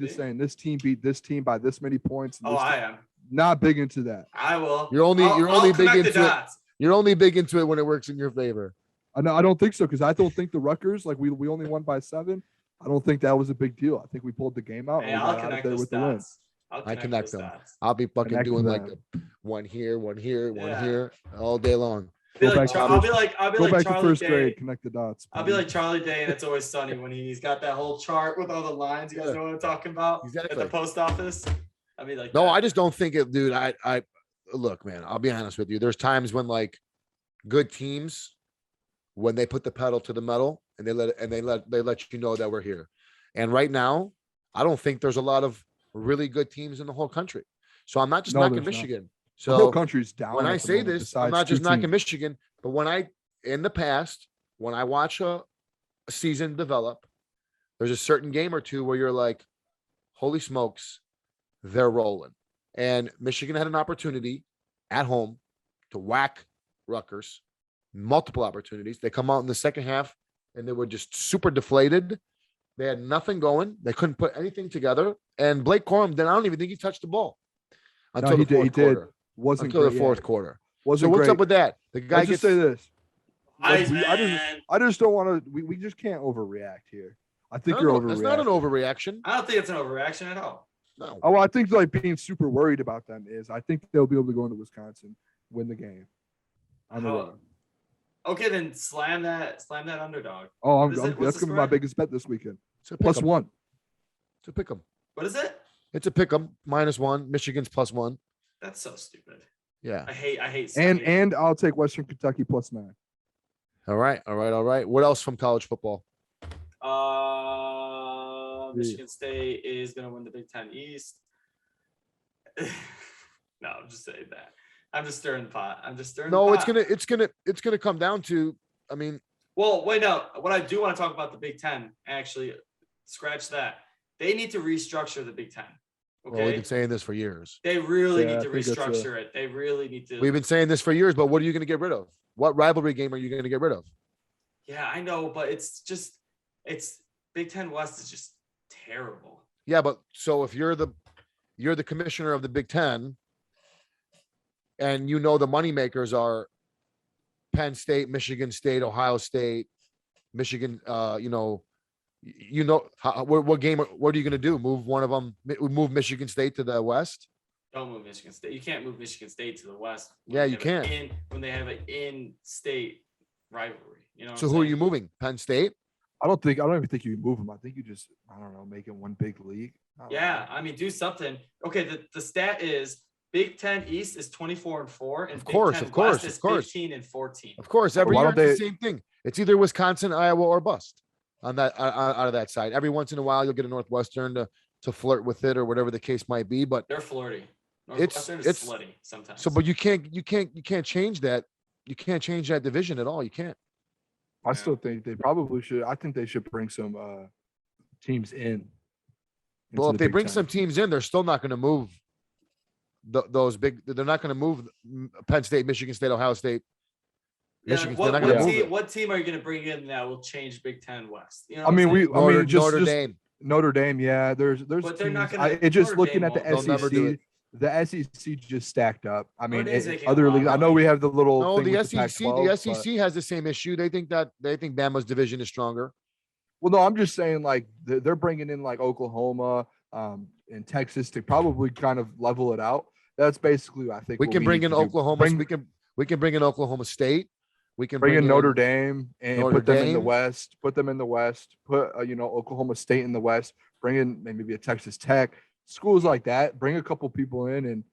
Speaker 2: saying this team beat this team by this many points.
Speaker 3: I am
Speaker 2: not big into that.
Speaker 3: I will.
Speaker 1: You're only big into it. You're only big into it when it works in your favor.
Speaker 2: I don't think so because I don't think the Rutgers we only won by 7. I don't think that was a big deal. I think we pulled the game out.
Speaker 3: Hey, I'll connect those dots.
Speaker 1: I connect them. I'll be fucking doing like one here, one here all day long.
Speaker 3: I'll be like
Speaker 2: Charlie
Speaker 3: to
Speaker 2: first
Speaker 3: Day.
Speaker 2: grade. Connect the dots.
Speaker 3: I'll be like Charlie Day, and It's Always Sunny when he's got that whole chart with all the lines. You guys know what I'm talking about?
Speaker 1: Exactly.
Speaker 3: At the post office. I'll be like,
Speaker 1: no, I just don't think it, dude. I look, man. I'll be honest with you. There's times when like good teams, when they put the pedal to the metal and they let you know that we're here. And right now, I don't think there's a lot of really good teams in the whole country. So I'm not just knocking Michigan. So
Speaker 2: the whole country's down.
Speaker 1: When I say this, I'm not just knocking Michigan, but in the past, when I watch a season develop, there's a certain game or two where you're like, holy smokes, they're rolling. And Michigan had an opportunity at home to whack Rutgers, multiple opportunities. They come out in the second half and they were just super deflated. They had nothing going. They couldn't put anything together. And Blake Corum, then I don't even think he touched the ball until the fourth quarter.
Speaker 2: Wasn't
Speaker 1: until
Speaker 2: great,
Speaker 1: the fourth quarter.
Speaker 2: Wasn't
Speaker 1: so what's
Speaker 2: great.
Speaker 1: up with that? The guy
Speaker 2: Let's
Speaker 1: gets
Speaker 2: just say this.
Speaker 3: Heisman.
Speaker 2: I just don't want to. We just can't overreact here. I think
Speaker 1: No,
Speaker 2: you're
Speaker 1: no,
Speaker 2: overreacting.
Speaker 1: that's not an overreaction.
Speaker 3: I don't think it's an overreaction at all.
Speaker 1: No.
Speaker 2: Oh, I think like being super worried about them is. I think they'll be able to go into Wisconsin, win the game. On the road.
Speaker 3: Okay, then slam that underdog.
Speaker 2: Oh,
Speaker 3: What is it? What's
Speaker 2: that's
Speaker 3: the
Speaker 2: gonna be my
Speaker 3: spread?
Speaker 2: biggest bet this weekend.
Speaker 1: It's a
Speaker 2: Plus
Speaker 1: pick 'em.
Speaker 2: one.
Speaker 1: It's a pick 'em.
Speaker 3: What is it?
Speaker 1: It's a pick 'em. -1. Michigan's +1.
Speaker 3: That's so stupid.
Speaker 1: Yeah.
Speaker 3: I hate
Speaker 2: And I'll take Western Kentucky +9.
Speaker 1: All right. What else from college football?
Speaker 3: Michigan State is gonna win the Big Ten East. No, I'm just saying that. I'm just stirring the pot.
Speaker 1: No, it's gonna come down to. I mean,
Speaker 3: Well, wait, no. What I do want to talk about the Big Ten, actually, scratch that. They need to restructure the Big Ten.
Speaker 1: well, we've
Speaker 3: Okay.
Speaker 1: been saying this for years.
Speaker 3: They really
Speaker 2: Yeah,
Speaker 3: need to
Speaker 2: I think that's
Speaker 3: restructure it. They really need to.
Speaker 1: We've been saying this for years, but what are you going to get rid of? What rivalry game are you going to get rid of?
Speaker 3: Yeah, I know, but it's Big Ten West is just terrible.
Speaker 1: Yeah, but so if you're the commissioner of the Big Ten, and you know the moneymakers are Penn State, Michigan State, Ohio State, Michigan. What game? What are you going to do? Move one of them? Move Michigan State to the West?
Speaker 3: Don't move Michigan State. You can't move Michigan State to the West.
Speaker 1: Yeah, you
Speaker 3: can.
Speaker 1: can.
Speaker 3: When they have an in-state rivalry, you know.
Speaker 1: So who are you moving? Penn State?
Speaker 2: I don't even think you move them. I think you just, I don't know, make it one big league.
Speaker 3: Yeah, I mean, do something. Okay, the stat is Big Ten East is 24-4, and
Speaker 1: Of course,
Speaker 3: Big Ten
Speaker 1: of course,
Speaker 3: West is
Speaker 1: of course.
Speaker 3: 15-14.
Speaker 1: Of course, every
Speaker 2: Why
Speaker 1: year
Speaker 2: don't
Speaker 1: it's the same thing. It's either Wisconsin, Iowa, or bust on that out of that side. Every once in a while, you'll get a Northwestern to flirt with it or whatever the case might be. But
Speaker 3: They're flirty.
Speaker 1: It's-
Speaker 3: Northwestern is
Speaker 1: it's-
Speaker 3: slutty sometimes.
Speaker 1: but you can't change that. You can't change that division at all. You can't.
Speaker 2: I still think they probably should. I think they should bring some teams in.
Speaker 1: Well,
Speaker 2: into
Speaker 1: if
Speaker 2: the
Speaker 1: they
Speaker 2: Big
Speaker 1: bring
Speaker 2: Ten.
Speaker 1: some teams in, they're still not going to move those big. They're not going to move Penn State, Michigan State, Ohio State.
Speaker 3: Yeah,
Speaker 1: Michigan,
Speaker 3: what,
Speaker 1: they're not gonna move it.
Speaker 3: what team are you going to bring in that will change Big Ten West? You know,
Speaker 2: I mean,
Speaker 1: Notre Dame.
Speaker 2: Notre Dame, yeah. There's
Speaker 3: But they're not
Speaker 2: teams-
Speaker 3: gonna-
Speaker 2: it just
Speaker 3: Notre
Speaker 2: looking
Speaker 3: Dame
Speaker 2: at the
Speaker 3: won't.
Speaker 1: They'll never do
Speaker 2: SEC.
Speaker 1: it.
Speaker 2: The SEC just stacked up. I mean,
Speaker 3: Notre Dame's making a
Speaker 2: other
Speaker 3: lot of
Speaker 2: leagues. I know
Speaker 3: money.
Speaker 2: we have the little.
Speaker 1: No,
Speaker 2: thing
Speaker 1: the
Speaker 2: with
Speaker 1: SEC.
Speaker 2: Pac-12,
Speaker 1: The
Speaker 2: but-
Speaker 1: SEC has the same issue. They think Bama's division is stronger.
Speaker 2: Well, no, I'm just saying like they're bringing in like Oklahoma and Texas to probably kind of level it out. That's basically I think
Speaker 1: We
Speaker 2: what
Speaker 1: can bring
Speaker 2: need
Speaker 1: in
Speaker 2: to do.
Speaker 1: Oklahoma.
Speaker 2: Bring-
Speaker 1: We can bring in Oklahoma State. We can
Speaker 2: Bring in Notre Dame and
Speaker 1: Notre
Speaker 2: put them in the
Speaker 1: Dame.
Speaker 2: West. Put them in the West. Put Oklahoma State in the West. Bring in maybe a Texas Tech. Schools like that. Bring a couple people in and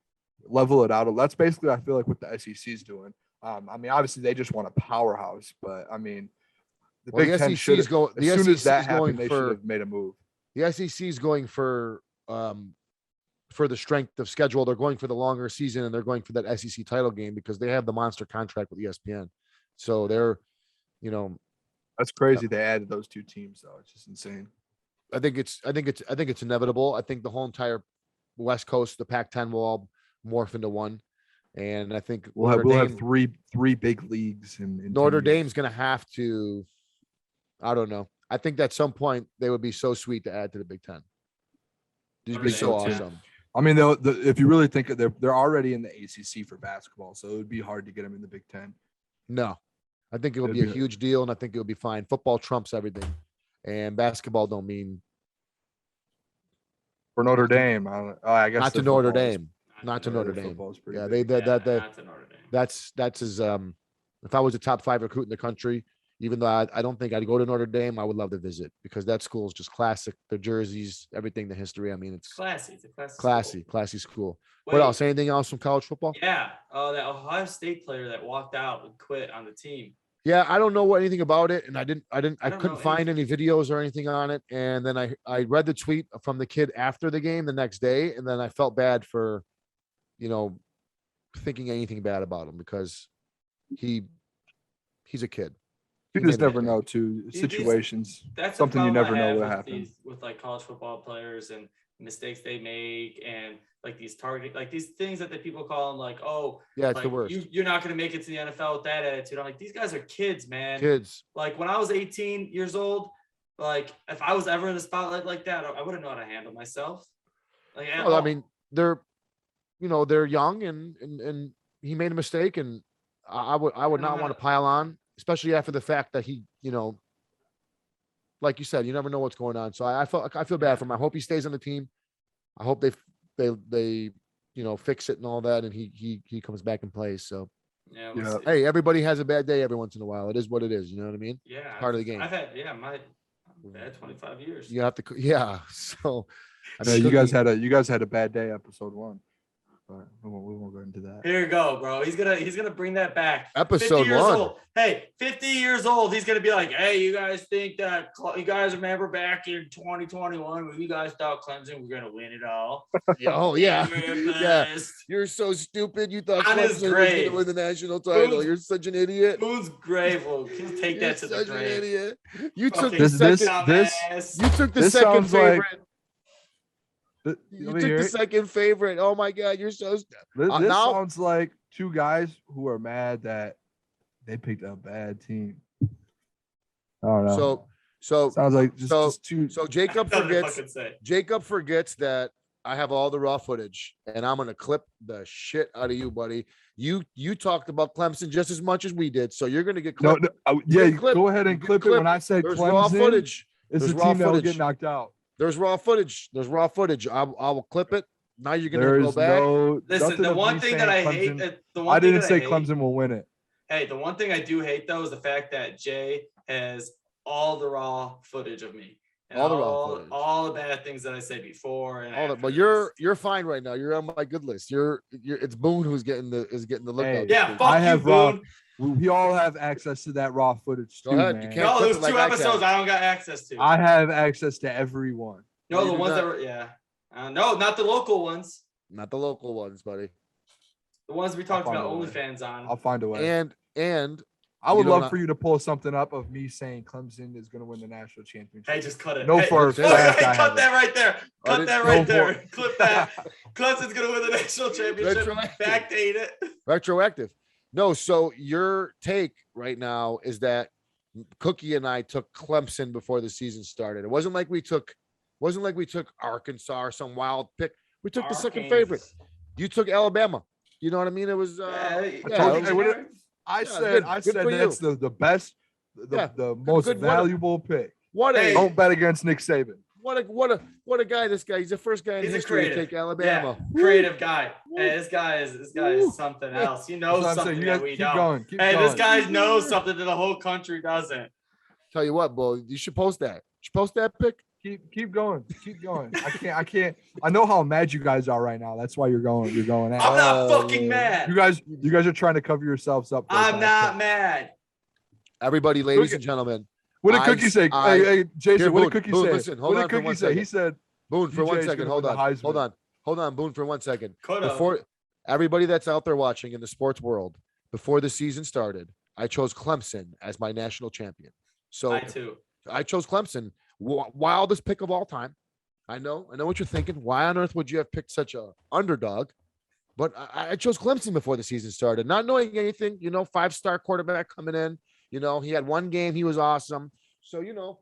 Speaker 2: level it out. That's basically I feel like what the SEC is doing. I mean, obviously they just want a powerhouse, but I mean, the
Speaker 1: Well,
Speaker 2: Big
Speaker 1: the
Speaker 2: Ten
Speaker 1: SEC
Speaker 2: should
Speaker 1: is going.
Speaker 2: as
Speaker 1: The
Speaker 2: soon
Speaker 1: SEC
Speaker 2: as that
Speaker 1: is going
Speaker 2: happened, they should
Speaker 1: for
Speaker 2: have made a move.
Speaker 1: the SEC is going for the strength of schedule. They're going for the longer season, and they're going for that SEC title game because they have the monster contract with ESPN. So they're,
Speaker 2: That's crazy. They added those two teams though. It's just insane.
Speaker 1: I think it's inevitable. I think the whole entire West Coast, the Pac-10 will all morph into one, and I think
Speaker 2: We'll have three big leagues in
Speaker 1: Notre
Speaker 2: 10 years.
Speaker 1: Dame's going to have to. I don't know. I think at some point they would be so sweet to add to the Big Ten. These would be
Speaker 3: Notre
Speaker 1: so
Speaker 3: Dame, too.
Speaker 1: awesome.
Speaker 2: I mean, if you really think they're already in the ACC for basketball, so it would be hard to get them in the Big Ten.
Speaker 1: No, I think it would
Speaker 2: It'd
Speaker 1: be a
Speaker 2: be-
Speaker 1: huge deal, and I think it would be fine. Football trumps everything, and basketball don't mean
Speaker 2: For Notre Dame, I guess
Speaker 1: not to
Speaker 2: their
Speaker 1: Notre
Speaker 2: football is-
Speaker 1: Dame. Not to Notre
Speaker 2: their
Speaker 1: Dame.
Speaker 2: football is pretty
Speaker 1: Yeah,
Speaker 2: big.
Speaker 1: that
Speaker 3: not to Notre Dame.
Speaker 1: that's as if I was a top 5 recruit in the country, even though I don't think I'd go to Notre Dame, I would love to visit because that school is just classic. The jerseys, everything, the history. I mean, it's
Speaker 3: Classy. It's a classy.
Speaker 1: classy school.
Speaker 3: Wait,
Speaker 1: What else? Anything else from college football?
Speaker 3: Yeah. That Ohio State player that walked out and quit on the team.
Speaker 1: Yeah, I don't know anything about it, and I
Speaker 3: don't
Speaker 1: couldn't
Speaker 3: know
Speaker 1: find any videos or anything on it. And then I read the tweet from the kid after the game the next day, and then I felt bad for, thinking anything bad about him because he's a kid.
Speaker 2: You just never know, too. Situations.
Speaker 3: That's
Speaker 2: something you never know what
Speaker 3: happens with like college football players and mistakes they make, and like these things that the people call them like, oh,
Speaker 1: yeah, it's
Speaker 3: like,
Speaker 1: the worst.
Speaker 3: You're not going to make it to the NFL with that attitude. I'm like, these guys are kids, man.
Speaker 1: Kids.
Speaker 3: Like when I was 18 years old, like if I was ever in the spotlight like that, I wouldn't know how to handle myself. Like,
Speaker 1: well, I mean, they're young and he made a mistake, and I would not want to pile on, especially after the fact that he, like you said, you never know what's going on. So I feel bad for him. I hope he stays on the team. I hope they fix it and all that, and he comes back and plays. So
Speaker 3: yeah.
Speaker 1: Hey, everybody has a bad day every once in a while. It is what it is. You know what I mean?
Speaker 3: Yeah,
Speaker 1: it's part of the game.
Speaker 3: I've had my bad 25 years.
Speaker 1: You have to, yeah. So
Speaker 2: I mean, you guys had a bad day, episode 1. But we won't go into that.
Speaker 3: Here you go, bro. He's gonna bring that back.
Speaker 1: Episode 1.
Speaker 3: Old. Hey, 50 years old. He's gonna be like, hey, you guys think that you guys remember back in 2021 when you guys thought Clemson was gonna win it all?
Speaker 1: Oh yeah, yeah. You're so stupid. You thought Clemson was gonna win the national title. You're such an idiot.
Speaker 3: Boon's grave. Well, he'll take that to the grave. Such an idiot.
Speaker 1: You took
Speaker 3: the
Speaker 1: second favorite.
Speaker 2: You
Speaker 1: took the second favorite. Oh my God, you're so.
Speaker 2: This sounds like two guys who are mad that they picked a bad team. I don't know.
Speaker 1: So
Speaker 2: sounds like just two.
Speaker 1: So Jacob forgets that I have all the raw footage, and I'm gonna clip the shit out of you, buddy. You talked about Clemson just as much as we did, so you're gonna get clipped.
Speaker 2: Go ahead and clip it. When I said Clemson,
Speaker 1: raw footage.
Speaker 2: It's the team that will get knocked out.
Speaker 1: There's raw footage. I will clip it. Now you're gonna go back.
Speaker 3: Listen, the one thing that I hate.
Speaker 2: I didn't say Clemson will win it.
Speaker 3: Hey, the one thing I do hate though is the fact that Jay has all the raw footage of me. And all the raw footage. All the bad things that I say before and
Speaker 1: but you're fine right now. You're on my good list. It's Boon who's getting the lookout.
Speaker 3: Hey, yeah, fuck you, Boon.
Speaker 2: We all have access to that raw footage too, man.
Speaker 3: No, there's 2 episodes I don't got access to.
Speaker 2: I have access to every one.
Speaker 3: No, the ones that were, no, not the local ones.
Speaker 1: Not the local ones, buddy.
Speaker 3: The ones we talked about OnlyFans on.
Speaker 2: I'll find a way.
Speaker 1: And
Speaker 2: I would love for you to pull something up of me saying Clemson is going to win the national championship.
Speaker 3: Hey, just cut it.
Speaker 2: No, for
Speaker 3: cut that right there. Cut that right there. Clip that. Clemson's going to win the national championship. Backdate it.
Speaker 1: Retroactive. No, so your take right now is that Cookie and I took Clemson before the season started. It wasn't like we took Arkansas or some wild pick. We took the second favorite. You took Alabama. You know what I mean? It was I said
Speaker 2: that's the best, the most valuable pick. Don't bet against Nick Saban.
Speaker 1: What a guy this guy. He's the first guy in history to take Alabama.
Speaker 3: Yeah, creative guy. Hey, this guy is something else. He knows something that we don't. This guy knows something that the whole country doesn't.
Speaker 1: Tell you what, Bull, you should post that. You should post that pic.
Speaker 2: Keep going. I can't. I know how mad you guys are right now. That's why you're going at.
Speaker 3: I'm not fucking mad.
Speaker 2: You guys are trying to cover yourselves up.
Speaker 3: I'm not mad.
Speaker 1: Everybody, ladies and gentlemen.
Speaker 2: What did Cookie say? Hey, Jason, what did Cookie say?
Speaker 1: Listen, hold on for 1 second.
Speaker 2: He said,
Speaker 1: Boon, for 1 second. Hold on, Boon, for 1 second. Before everybody that's out there watching in the sports world, before the season started, I chose Clemson as my national champion. So I chose Clemson. Wildest pick of all time. I know what you're thinking. Why on earth would you have picked such a underdog? But I chose Clemson before the season started, not knowing anything. 5-star quarterback coming in. He had one game. He was awesome. So,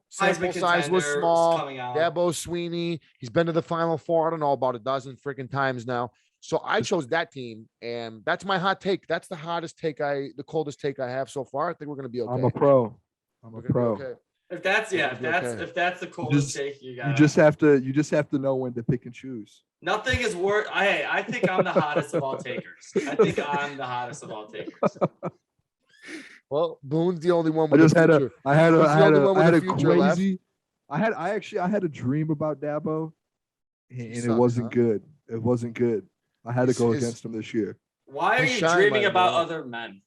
Speaker 1: sample size was small. Dabo Sweeney. He's been to the Final Four. I don't know, about a dozen freaking times now. So I chose that team, and that's my hot take. That's the coldest take I have so far. I think we're going to be okay.
Speaker 2: I'm a pro.
Speaker 1: Okay.
Speaker 3: If that's the coldest take you got.
Speaker 2: You just have to know when to pick and choose.
Speaker 3: Nothing is worth. I think I'm the hottest of all takers.
Speaker 1: Well, Boone's the only one.
Speaker 2: I had a dream about Dabo, and it wasn't good. It wasn't good. I had to go against him this year.
Speaker 3: Why are you dreaming about other men?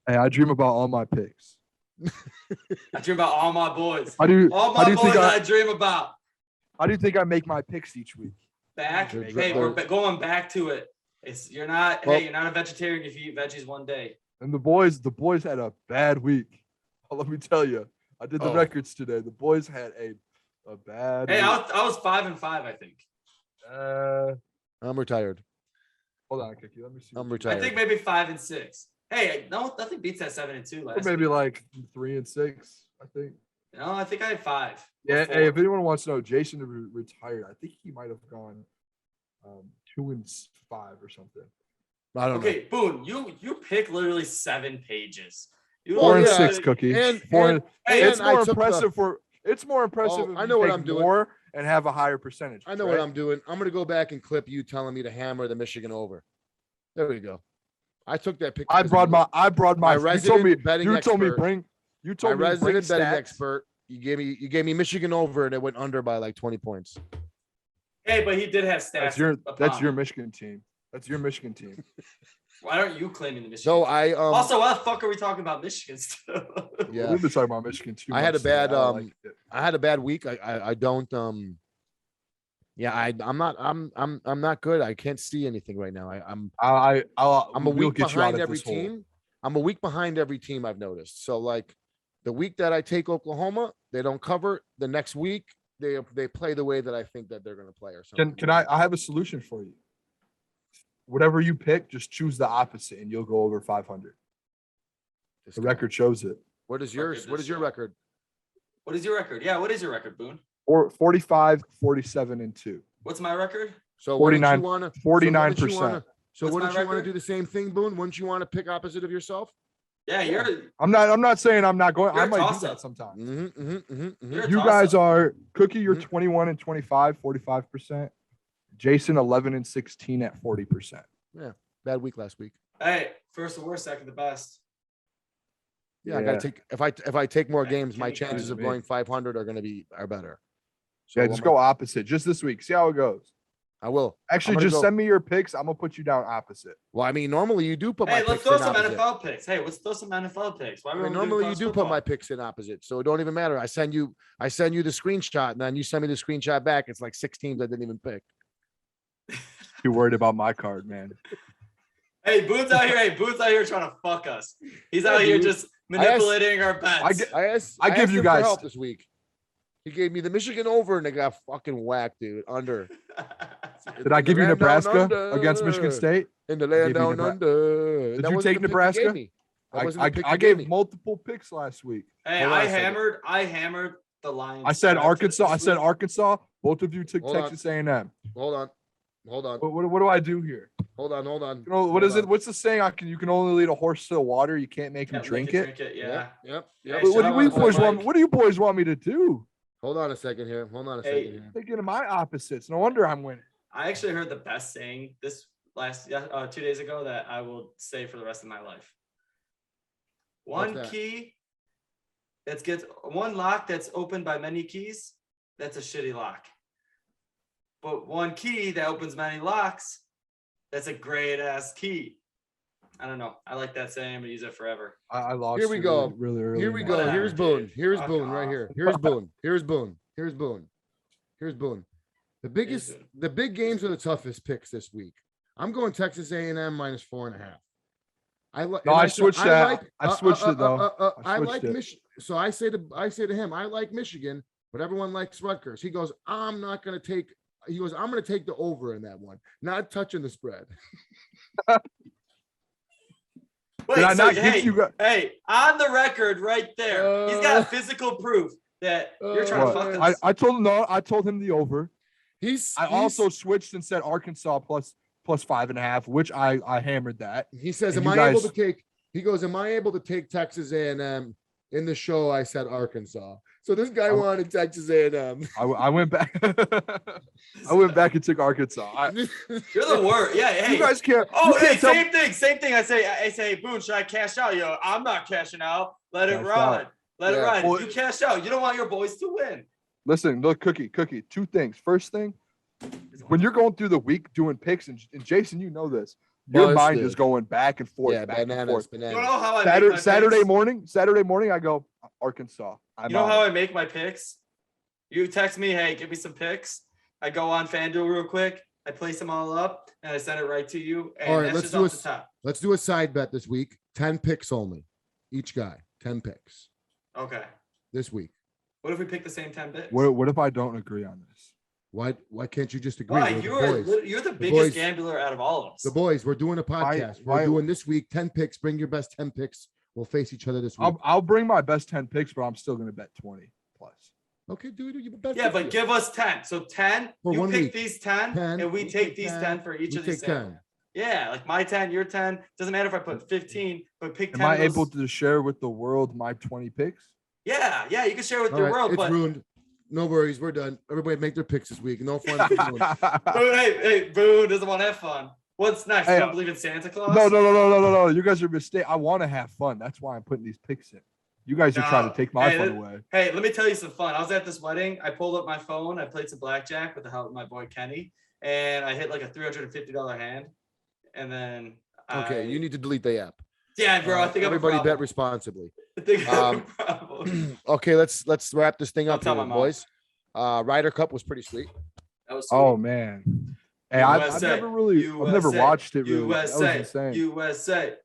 Speaker 2: Hey, I dream about all my picks.
Speaker 3: I dream about all my boys.
Speaker 2: I
Speaker 3: dream about.
Speaker 2: How do you think I make my picks each week?
Speaker 3: We're going back to it. You're not a vegetarian if you eat veggies one day.
Speaker 2: And the boys had a bad week. Let me tell you, I did the records today. The boys had a bad.
Speaker 3: Hey,
Speaker 2: week.
Speaker 3: I was 5-5, I think.
Speaker 1: I'm retired.
Speaker 2: Hold on, Kiki. Let me see.
Speaker 1: I'm retired.
Speaker 3: I think maybe 5-6. Hey, no, nothing beats that 7-2 last.
Speaker 2: Or maybe
Speaker 3: week.
Speaker 2: like 3-6. I think.
Speaker 3: No, I think I had 5.
Speaker 2: Yeah. Hey, if anyone wants to know, Jason retired. I think he might have gone 2-5 or something.
Speaker 1: I don't know.
Speaker 3: Okay, Boon, you pick literally 7 pages. You
Speaker 2: 4-6, Cookie.
Speaker 1: It's
Speaker 2: more impressive It's more impressive. If
Speaker 1: I
Speaker 2: you
Speaker 1: know what
Speaker 2: take
Speaker 1: I'm doing.
Speaker 2: more and have a higher percentage.
Speaker 1: I know what I'm doing. I'm going to go back and clip you telling me to hammer the Michigan over. There we go. I took that pick.
Speaker 2: I brought my
Speaker 1: resident betting
Speaker 2: you told me
Speaker 1: expert.
Speaker 2: bring
Speaker 1: Resident betting
Speaker 2: stats.
Speaker 1: expert. You gave me Michigan over and it went under by like 20 points.
Speaker 3: Hey, but he did have stats.
Speaker 2: That's your Michigan team. That's your Michigan team.
Speaker 3: Why aren't you claiming the Michigan?
Speaker 1: So
Speaker 3: team?
Speaker 1: I
Speaker 3: also, why the fuck are we talking about Michigan still?
Speaker 1: Yeah,
Speaker 2: we've been talking about Michigan too.
Speaker 1: I had a bad
Speaker 2: I
Speaker 1: had a bad week. I don't I'm not good. I can't see anything right now. I'm a week behind every team. I'm a week behind every team I've noticed. So like the week that I take Oklahoma, they don't cover. The next week they play the way that I think that they're going to play or something.
Speaker 2: Can I have a solution for you? Whatever you pick, just choose the opposite and you'll go over 500. The record shows it.
Speaker 1: What is yours? What is your record?
Speaker 3: What is your record? Yeah, what is your record, Boon?
Speaker 2: 45, 47, and 2.
Speaker 3: What's my record?
Speaker 1: So
Speaker 2: 49,
Speaker 1: 49%. So
Speaker 3: What's
Speaker 1: wouldn't
Speaker 3: my
Speaker 1: you want to
Speaker 3: record?
Speaker 1: do the same thing, Boon? Wouldn't you want to pick opposite of yourself?
Speaker 3: Yeah, you're.
Speaker 2: I'm not saying I'm not going.
Speaker 3: You're
Speaker 2: I
Speaker 3: a
Speaker 2: might do
Speaker 3: toss-up.
Speaker 2: that sometimes.
Speaker 3: You're a
Speaker 2: You guys
Speaker 3: toss-up.
Speaker 2: are Cookie, you're 21 and 25, 45%. Jason 11 and 16 at 40%.
Speaker 1: Yeah, bad week last week.
Speaker 3: Hey, first the worst, second the best.
Speaker 1: Yeah, I gotta take if I take more
Speaker 3: Yeah,
Speaker 1: games,
Speaker 3: give
Speaker 1: my
Speaker 3: me
Speaker 1: chances
Speaker 3: guys.
Speaker 1: of going 500 are better. So
Speaker 2: Yeah, just go opposite. Just this week. See how it goes.
Speaker 1: I will.
Speaker 2: Actually, just send me your picks. I'm gonna put you down opposite.
Speaker 1: Well, I mean, normally you do put my
Speaker 3: Hey, let's
Speaker 1: picks
Speaker 3: throw
Speaker 1: in
Speaker 3: some
Speaker 1: opposite.
Speaker 3: NFL picks. Hey, let's throw some NFL picks. Why
Speaker 1: I
Speaker 3: are we
Speaker 1: mean,
Speaker 3: doing
Speaker 1: normally you
Speaker 3: college
Speaker 1: do put
Speaker 3: football?
Speaker 1: my picks in opposite, so it don't even matter. I send you the screenshot, and then you send me the screenshot back. It's like 6 teams I didn't even pick.
Speaker 2: Too worried about my card, man.
Speaker 3: Hey, Boone's out here. Hey, Boone's out here trying to fuck us. He's out here
Speaker 1: dude.
Speaker 3: just manipulating our bets.
Speaker 1: I asked
Speaker 2: you
Speaker 1: him
Speaker 2: guys-
Speaker 1: for help this week. He gave me the Michigan over, and they got fucking whacked, dude. Under.
Speaker 2: Did I give you
Speaker 1: Land down
Speaker 2: Nebraska
Speaker 1: under.
Speaker 2: against Michigan State?
Speaker 1: In the land
Speaker 2: gave you
Speaker 1: down under.
Speaker 2: Did you take Nebraska? I gave multiple picks last week.
Speaker 3: Hey,
Speaker 1: Hold on
Speaker 3: I
Speaker 1: a second.
Speaker 3: hammered the Lions.
Speaker 2: I said
Speaker 3: after
Speaker 2: Arkansas.
Speaker 3: this
Speaker 2: I said
Speaker 3: week.
Speaker 2: Arkansas. Both of you took
Speaker 1: Hold on.
Speaker 2: Texas A&M.
Speaker 1: Hold on.
Speaker 2: What do I do here?
Speaker 1: Hold on.
Speaker 2: You know, what is it? What's the saying? You can only lead a horse to the water. You can't make him
Speaker 3: Yeah,
Speaker 2: drink
Speaker 3: make
Speaker 2: it.
Speaker 3: Yeah.
Speaker 1: Yep.
Speaker 3: Hey,
Speaker 2: What
Speaker 3: shout
Speaker 2: do you
Speaker 3: out to
Speaker 2: boys
Speaker 3: Mike.
Speaker 2: want? What do you boys want me to do?
Speaker 1: Hold on a second here.
Speaker 3: Hey.
Speaker 2: Thinking of my opposites. No wonder I'm winning.
Speaker 3: I actually heard the best saying this 2 days ago that I will say for the rest of my life.
Speaker 1: What's
Speaker 3: One
Speaker 1: that?
Speaker 3: key that gets one lock that's opened by many keys, that's a shitty lock. But one key that opens many locks, that's a great ass key. I don't know. I like that saying. I'm gonna use it forever.
Speaker 2: I lost.
Speaker 1: Here we go.
Speaker 2: Really early.
Speaker 1: Here we
Speaker 2: in
Speaker 1: go.
Speaker 2: my-
Speaker 1: Here's
Speaker 3: Whatever,
Speaker 1: Boone.
Speaker 3: dude.
Speaker 1: Here's
Speaker 3: Fuck
Speaker 1: Boone right
Speaker 3: off.
Speaker 1: here. Here's Boone. Here's Boone. Here's Boone. Here's Boone. The big games are the toughest picks this week. I'm going Texas A&M minus 4.5.
Speaker 2: I switched that. I switched it though.
Speaker 1: I
Speaker 2: switched
Speaker 1: like
Speaker 2: it.
Speaker 1: Michigan. So I say to him, I like Michigan, but everyone likes Rutgers. He goes, I'm not going to take. He goes, I'm going to take the over in that one, not touching the spread.
Speaker 3: Wait,
Speaker 2: Did I
Speaker 3: so,
Speaker 2: not give you guys?
Speaker 3: hey, on the record right there, he's got physical proof that you're trying to fuck us.
Speaker 2: I told him the over. I also switched and said Arkansas plus 5.5, which I hammered that.
Speaker 1: He says,
Speaker 2: And
Speaker 1: "Am
Speaker 2: you
Speaker 1: I able
Speaker 2: guys-
Speaker 1: to take?" He goes, "Am I able to take Texas A&M?" In the show, I said Arkansas. So this guy wanted Texas A&M.
Speaker 2: I went back. I went back and took Arkansas.
Speaker 3: You're the worst. Yeah, hey.
Speaker 2: You guys can't.
Speaker 3: Oh,
Speaker 2: you can't
Speaker 3: hey,
Speaker 2: tell-
Speaker 3: same thing. I say, Boone, should I cash out? Yo, I'm not cashing out. Let it
Speaker 2: Cash
Speaker 3: ride.
Speaker 2: out.
Speaker 3: Let it
Speaker 1: Yeah.
Speaker 3: ride.
Speaker 2: Well-
Speaker 3: If you cash out, you don't want your boys to win.
Speaker 2: Listen, look, Cookie. 2 things. First thing, when you're going through the week doing picks, and Jason, you know this, your mind
Speaker 1: Busted.
Speaker 2: is going back and forth.
Speaker 1: Yeah,
Speaker 2: back and forth.
Speaker 3: You know
Speaker 1: bananas.
Speaker 3: how I make my
Speaker 2: Saturday
Speaker 3: picks?
Speaker 2: morning, I go Arkansas.
Speaker 3: You know how I make my picks? You text me, hey, give me some picks. I go on FanDuel real quick. I place them all up and I send it right to you. And
Speaker 1: All right,
Speaker 3: that's
Speaker 1: let's
Speaker 3: just
Speaker 1: do
Speaker 3: off
Speaker 1: a
Speaker 3: the top.
Speaker 1: Let's do a side bet this week. 10 picks only. Each guy, 10 picks.
Speaker 3: Okay.
Speaker 1: this week.
Speaker 3: What if we pick the same 10 picks?
Speaker 2: What if I don't agree on this?
Speaker 1: Why can't you just agree?
Speaker 3: Why?
Speaker 1: We're the boys.
Speaker 3: You're the biggest
Speaker 1: boys.
Speaker 3: gambler out of all of us.
Speaker 1: The boys, we're doing a podcast.
Speaker 2: Why-
Speaker 1: We're doing this week 10 picks. Bring your best 10 picks. We'll face each other this week.
Speaker 2: I'll bring my best 10 picks, but I'm still gonna bet 20 plus.
Speaker 1: Okay, do it. You bet
Speaker 3: Yeah, but give us 10. So 10,
Speaker 1: For
Speaker 3: you
Speaker 1: 1
Speaker 3: pick
Speaker 1: week.
Speaker 3: these 10,
Speaker 1: 10,
Speaker 3: and we
Speaker 1: you
Speaker 3: take
Speaker 1: take
Speaker 3: these
Speaker 1: 10,
Speaker 3: 10 for each
Speaker 1: we
Speaker 3: of these
Speaker 1: take 10.
Speaker 3: samples. Yeah, like my 10, your 10. Doesn't matter if I put 15, but pick 10.
Speaker 2: Am I
Speaker 3: of those-
Speaker 2: able to share with the world my 20 picks?
Speaker 3: Yeah, you can share with
Speaker 1: All
Speaker 3: your
Speaker 1: right,
Speaker 3: world,
Speaker 1: it's
Speaker 3: but
Speaker 1: ruined. No worries. We're done. Everybody make their picks this week. No fun. For Boone.
Speaker 3: Boone, hey, Boone doesn't want to have fun. What's next?
Speaker 2: Hey,
Speaker 3: You don't believe in Santa Claus?
Speaker 2: No. You guys are mistaken. I want to have fun. That's why I'm putting these picks in. You guys are trying to take my fun away.
Speaker 3: Hey, let me tell you some fun. I was at this wedding. I pulled up my phone. I played some blackjack with the help of my boy Kenny, and I hit like a $350 hand. And then
Speaker 1: Okay, you need to delete the app.
Speaker 3: Yeah, bro. I think
Speaker 1: everybody
Speaker 3: I'm
Speaker 1: bet responsibly.
Speaker 3: I think I'm a problem.
Speaker 1: Okay, let's wrap this thing
Speaker 3: Don't
Speaker 1: up
Speaker 3: tell
Speaker 1: here,
Speaker 3: my mom.
Speaker 1: boys. Ryder Cup was pretty sweet.
Speaker 3: That was
Speaker 2: Oh man. Hey, I've never watched it really. That was insane.
Speaker 3: USA.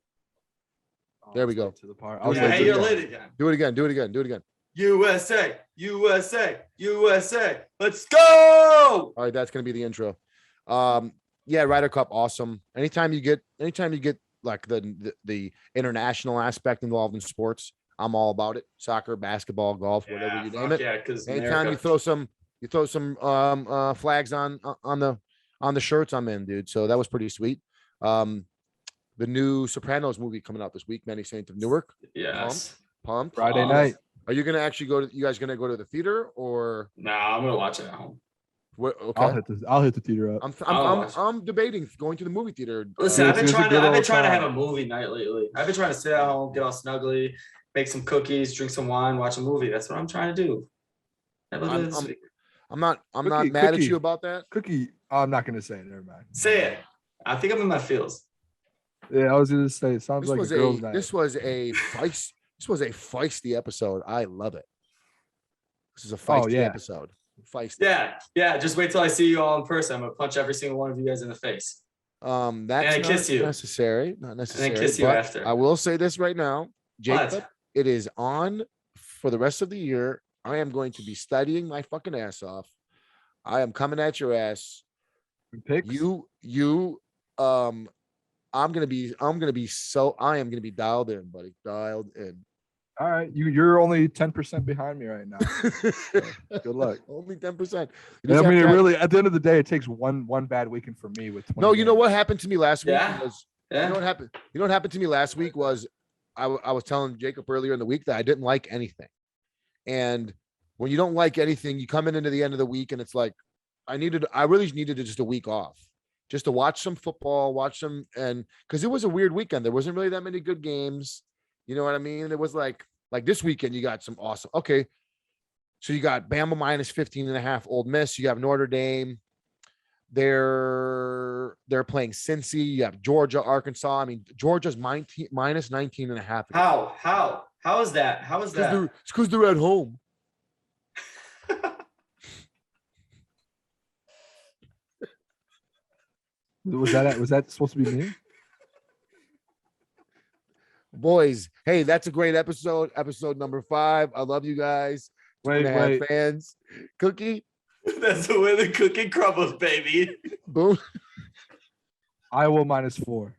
Speaker 1: There we go.
Speaker 2: To the part.
Speaker 1: Yeah,
Speaker 3: Hey, you're late again.
Speaker 1: Do it again.
Speaker 3: USA. Let's go.
Speaker 1: All right, that's gonna be the intro. Yeah, Ryder Cup, awesome. Anytime you get like the international aspect involved in sports, I'm all about it. Soccer, basketball, golf, whatever you name it.
Speaker 3: Yeah, because
Speaker 1: Anytime you throw some flags on the shirts, I'm in, dude. So that was pretty sweet. The new Sopranos movie coming out this week, Many Saints of Newark.
Speaker 3: Yes.
Speaker 1: Pumped.
Speaker 2: Friday night.
Speaker 1: Are you gonna actually go to? You guys gonna go to the theater or?
Speaker 3: No, I'm gonna watch it at home.
Speaker 1: What? Okay.
Speaker 2: I'll hit the theater up.
Speaker 1: I'm debating going to the movie theater.
Speaker 3: Listen, I've been
Speaker 2: it's a
Speaker 3: trying
Speaker 2: good
Speaker 3: to
Speaker 2: old
Speaker 3: have
Speaker 2: time.
Speaker 3: a movie night lately. I've been trying to sit at home, get all snuggly, make some cookies, drink some wine, watch a movie. That's what I'm trying to do.
Speaker 1: I'm not mad at you about that.
Speaker 2: Cookie. I'm not gonna say it. Never mind.
Speaker 3: Say it. I think I'm in my feels.
Speaker 2: Yeah, I was gonna say it sounds like a girl's night.
Speaker 1: This was a feisty episode. I love it. This is a feisty episode. Feisty.
Speaker 3: Yeah. Just wait till I see you all in person. I'm gonna punch every single one of you guys in the face.
Speaker 1: That's
Speaker 3: and
Speaker 1: not
Speaker 3: kiss you.
Speaker 1: necessary. Not necessary.
Speaker 3: And then kiss you
Speaker 1: but
Speaker 3: after.
Speaker 1: I will say this right now, Jacob.
Speaker 3: What?
Speaker 1: It is on for the rest of the year. I am going to be studying my fucking ass off. I am coming at your ass.
Speaker 2: Picks?
Speaker 1: I am gonna be dialed in, buddy. Dialed in.
Speaker 2: All right, you're only 10% behind me right now. Good luck.
Speaker 1: Only 10%.
Speaker 2: I mean, it really, at the end of the day, it takes one bad weekend for me with 20
Speaker 1: No, you know
Speaker 2: games.
Speaker 1: what happened to me last week
Speaker 3: Yeah.
Speaker 1: was you know what happened? You know what happened to me last week was I was telling Jacob earlier in the week that I didn't like anything. And when you don't like anything, you come into the end of the week and it's like I really needed just a week off. Just to watch some football, and because it was a weird weekend. There wasn't really that many good games. You know what I mean? It was like this weekend, you got some awesome. Okay. So you got Bama minus 15.5 Ole Miss. You have Notre Dame. They're playing Cincy. You have Georgia, Arkansas. I mean, Georgia's minus 19.5.
Speaker 3: How is that?
Speaker 1: It's because they're at home.
Speaker 2: Was that supposed to be me?
Speaker 1: Boys, hey, that's a great episode. Episode number 5. I love you guys.
Speaker 2: Wait.
Speaker 1: Fans. Cookie.
Speaker 3: That's the way the cookie crumbles, baby.
Speaker 1: Boom.
Speaker 2: Iowa -4.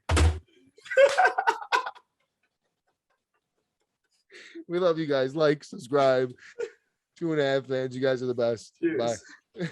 Speaker 1: We love you guys. Like, subscribe. 2.5 fans. You guys are the best.
Speaker 3: Cheers.
Speaker 1: Bye.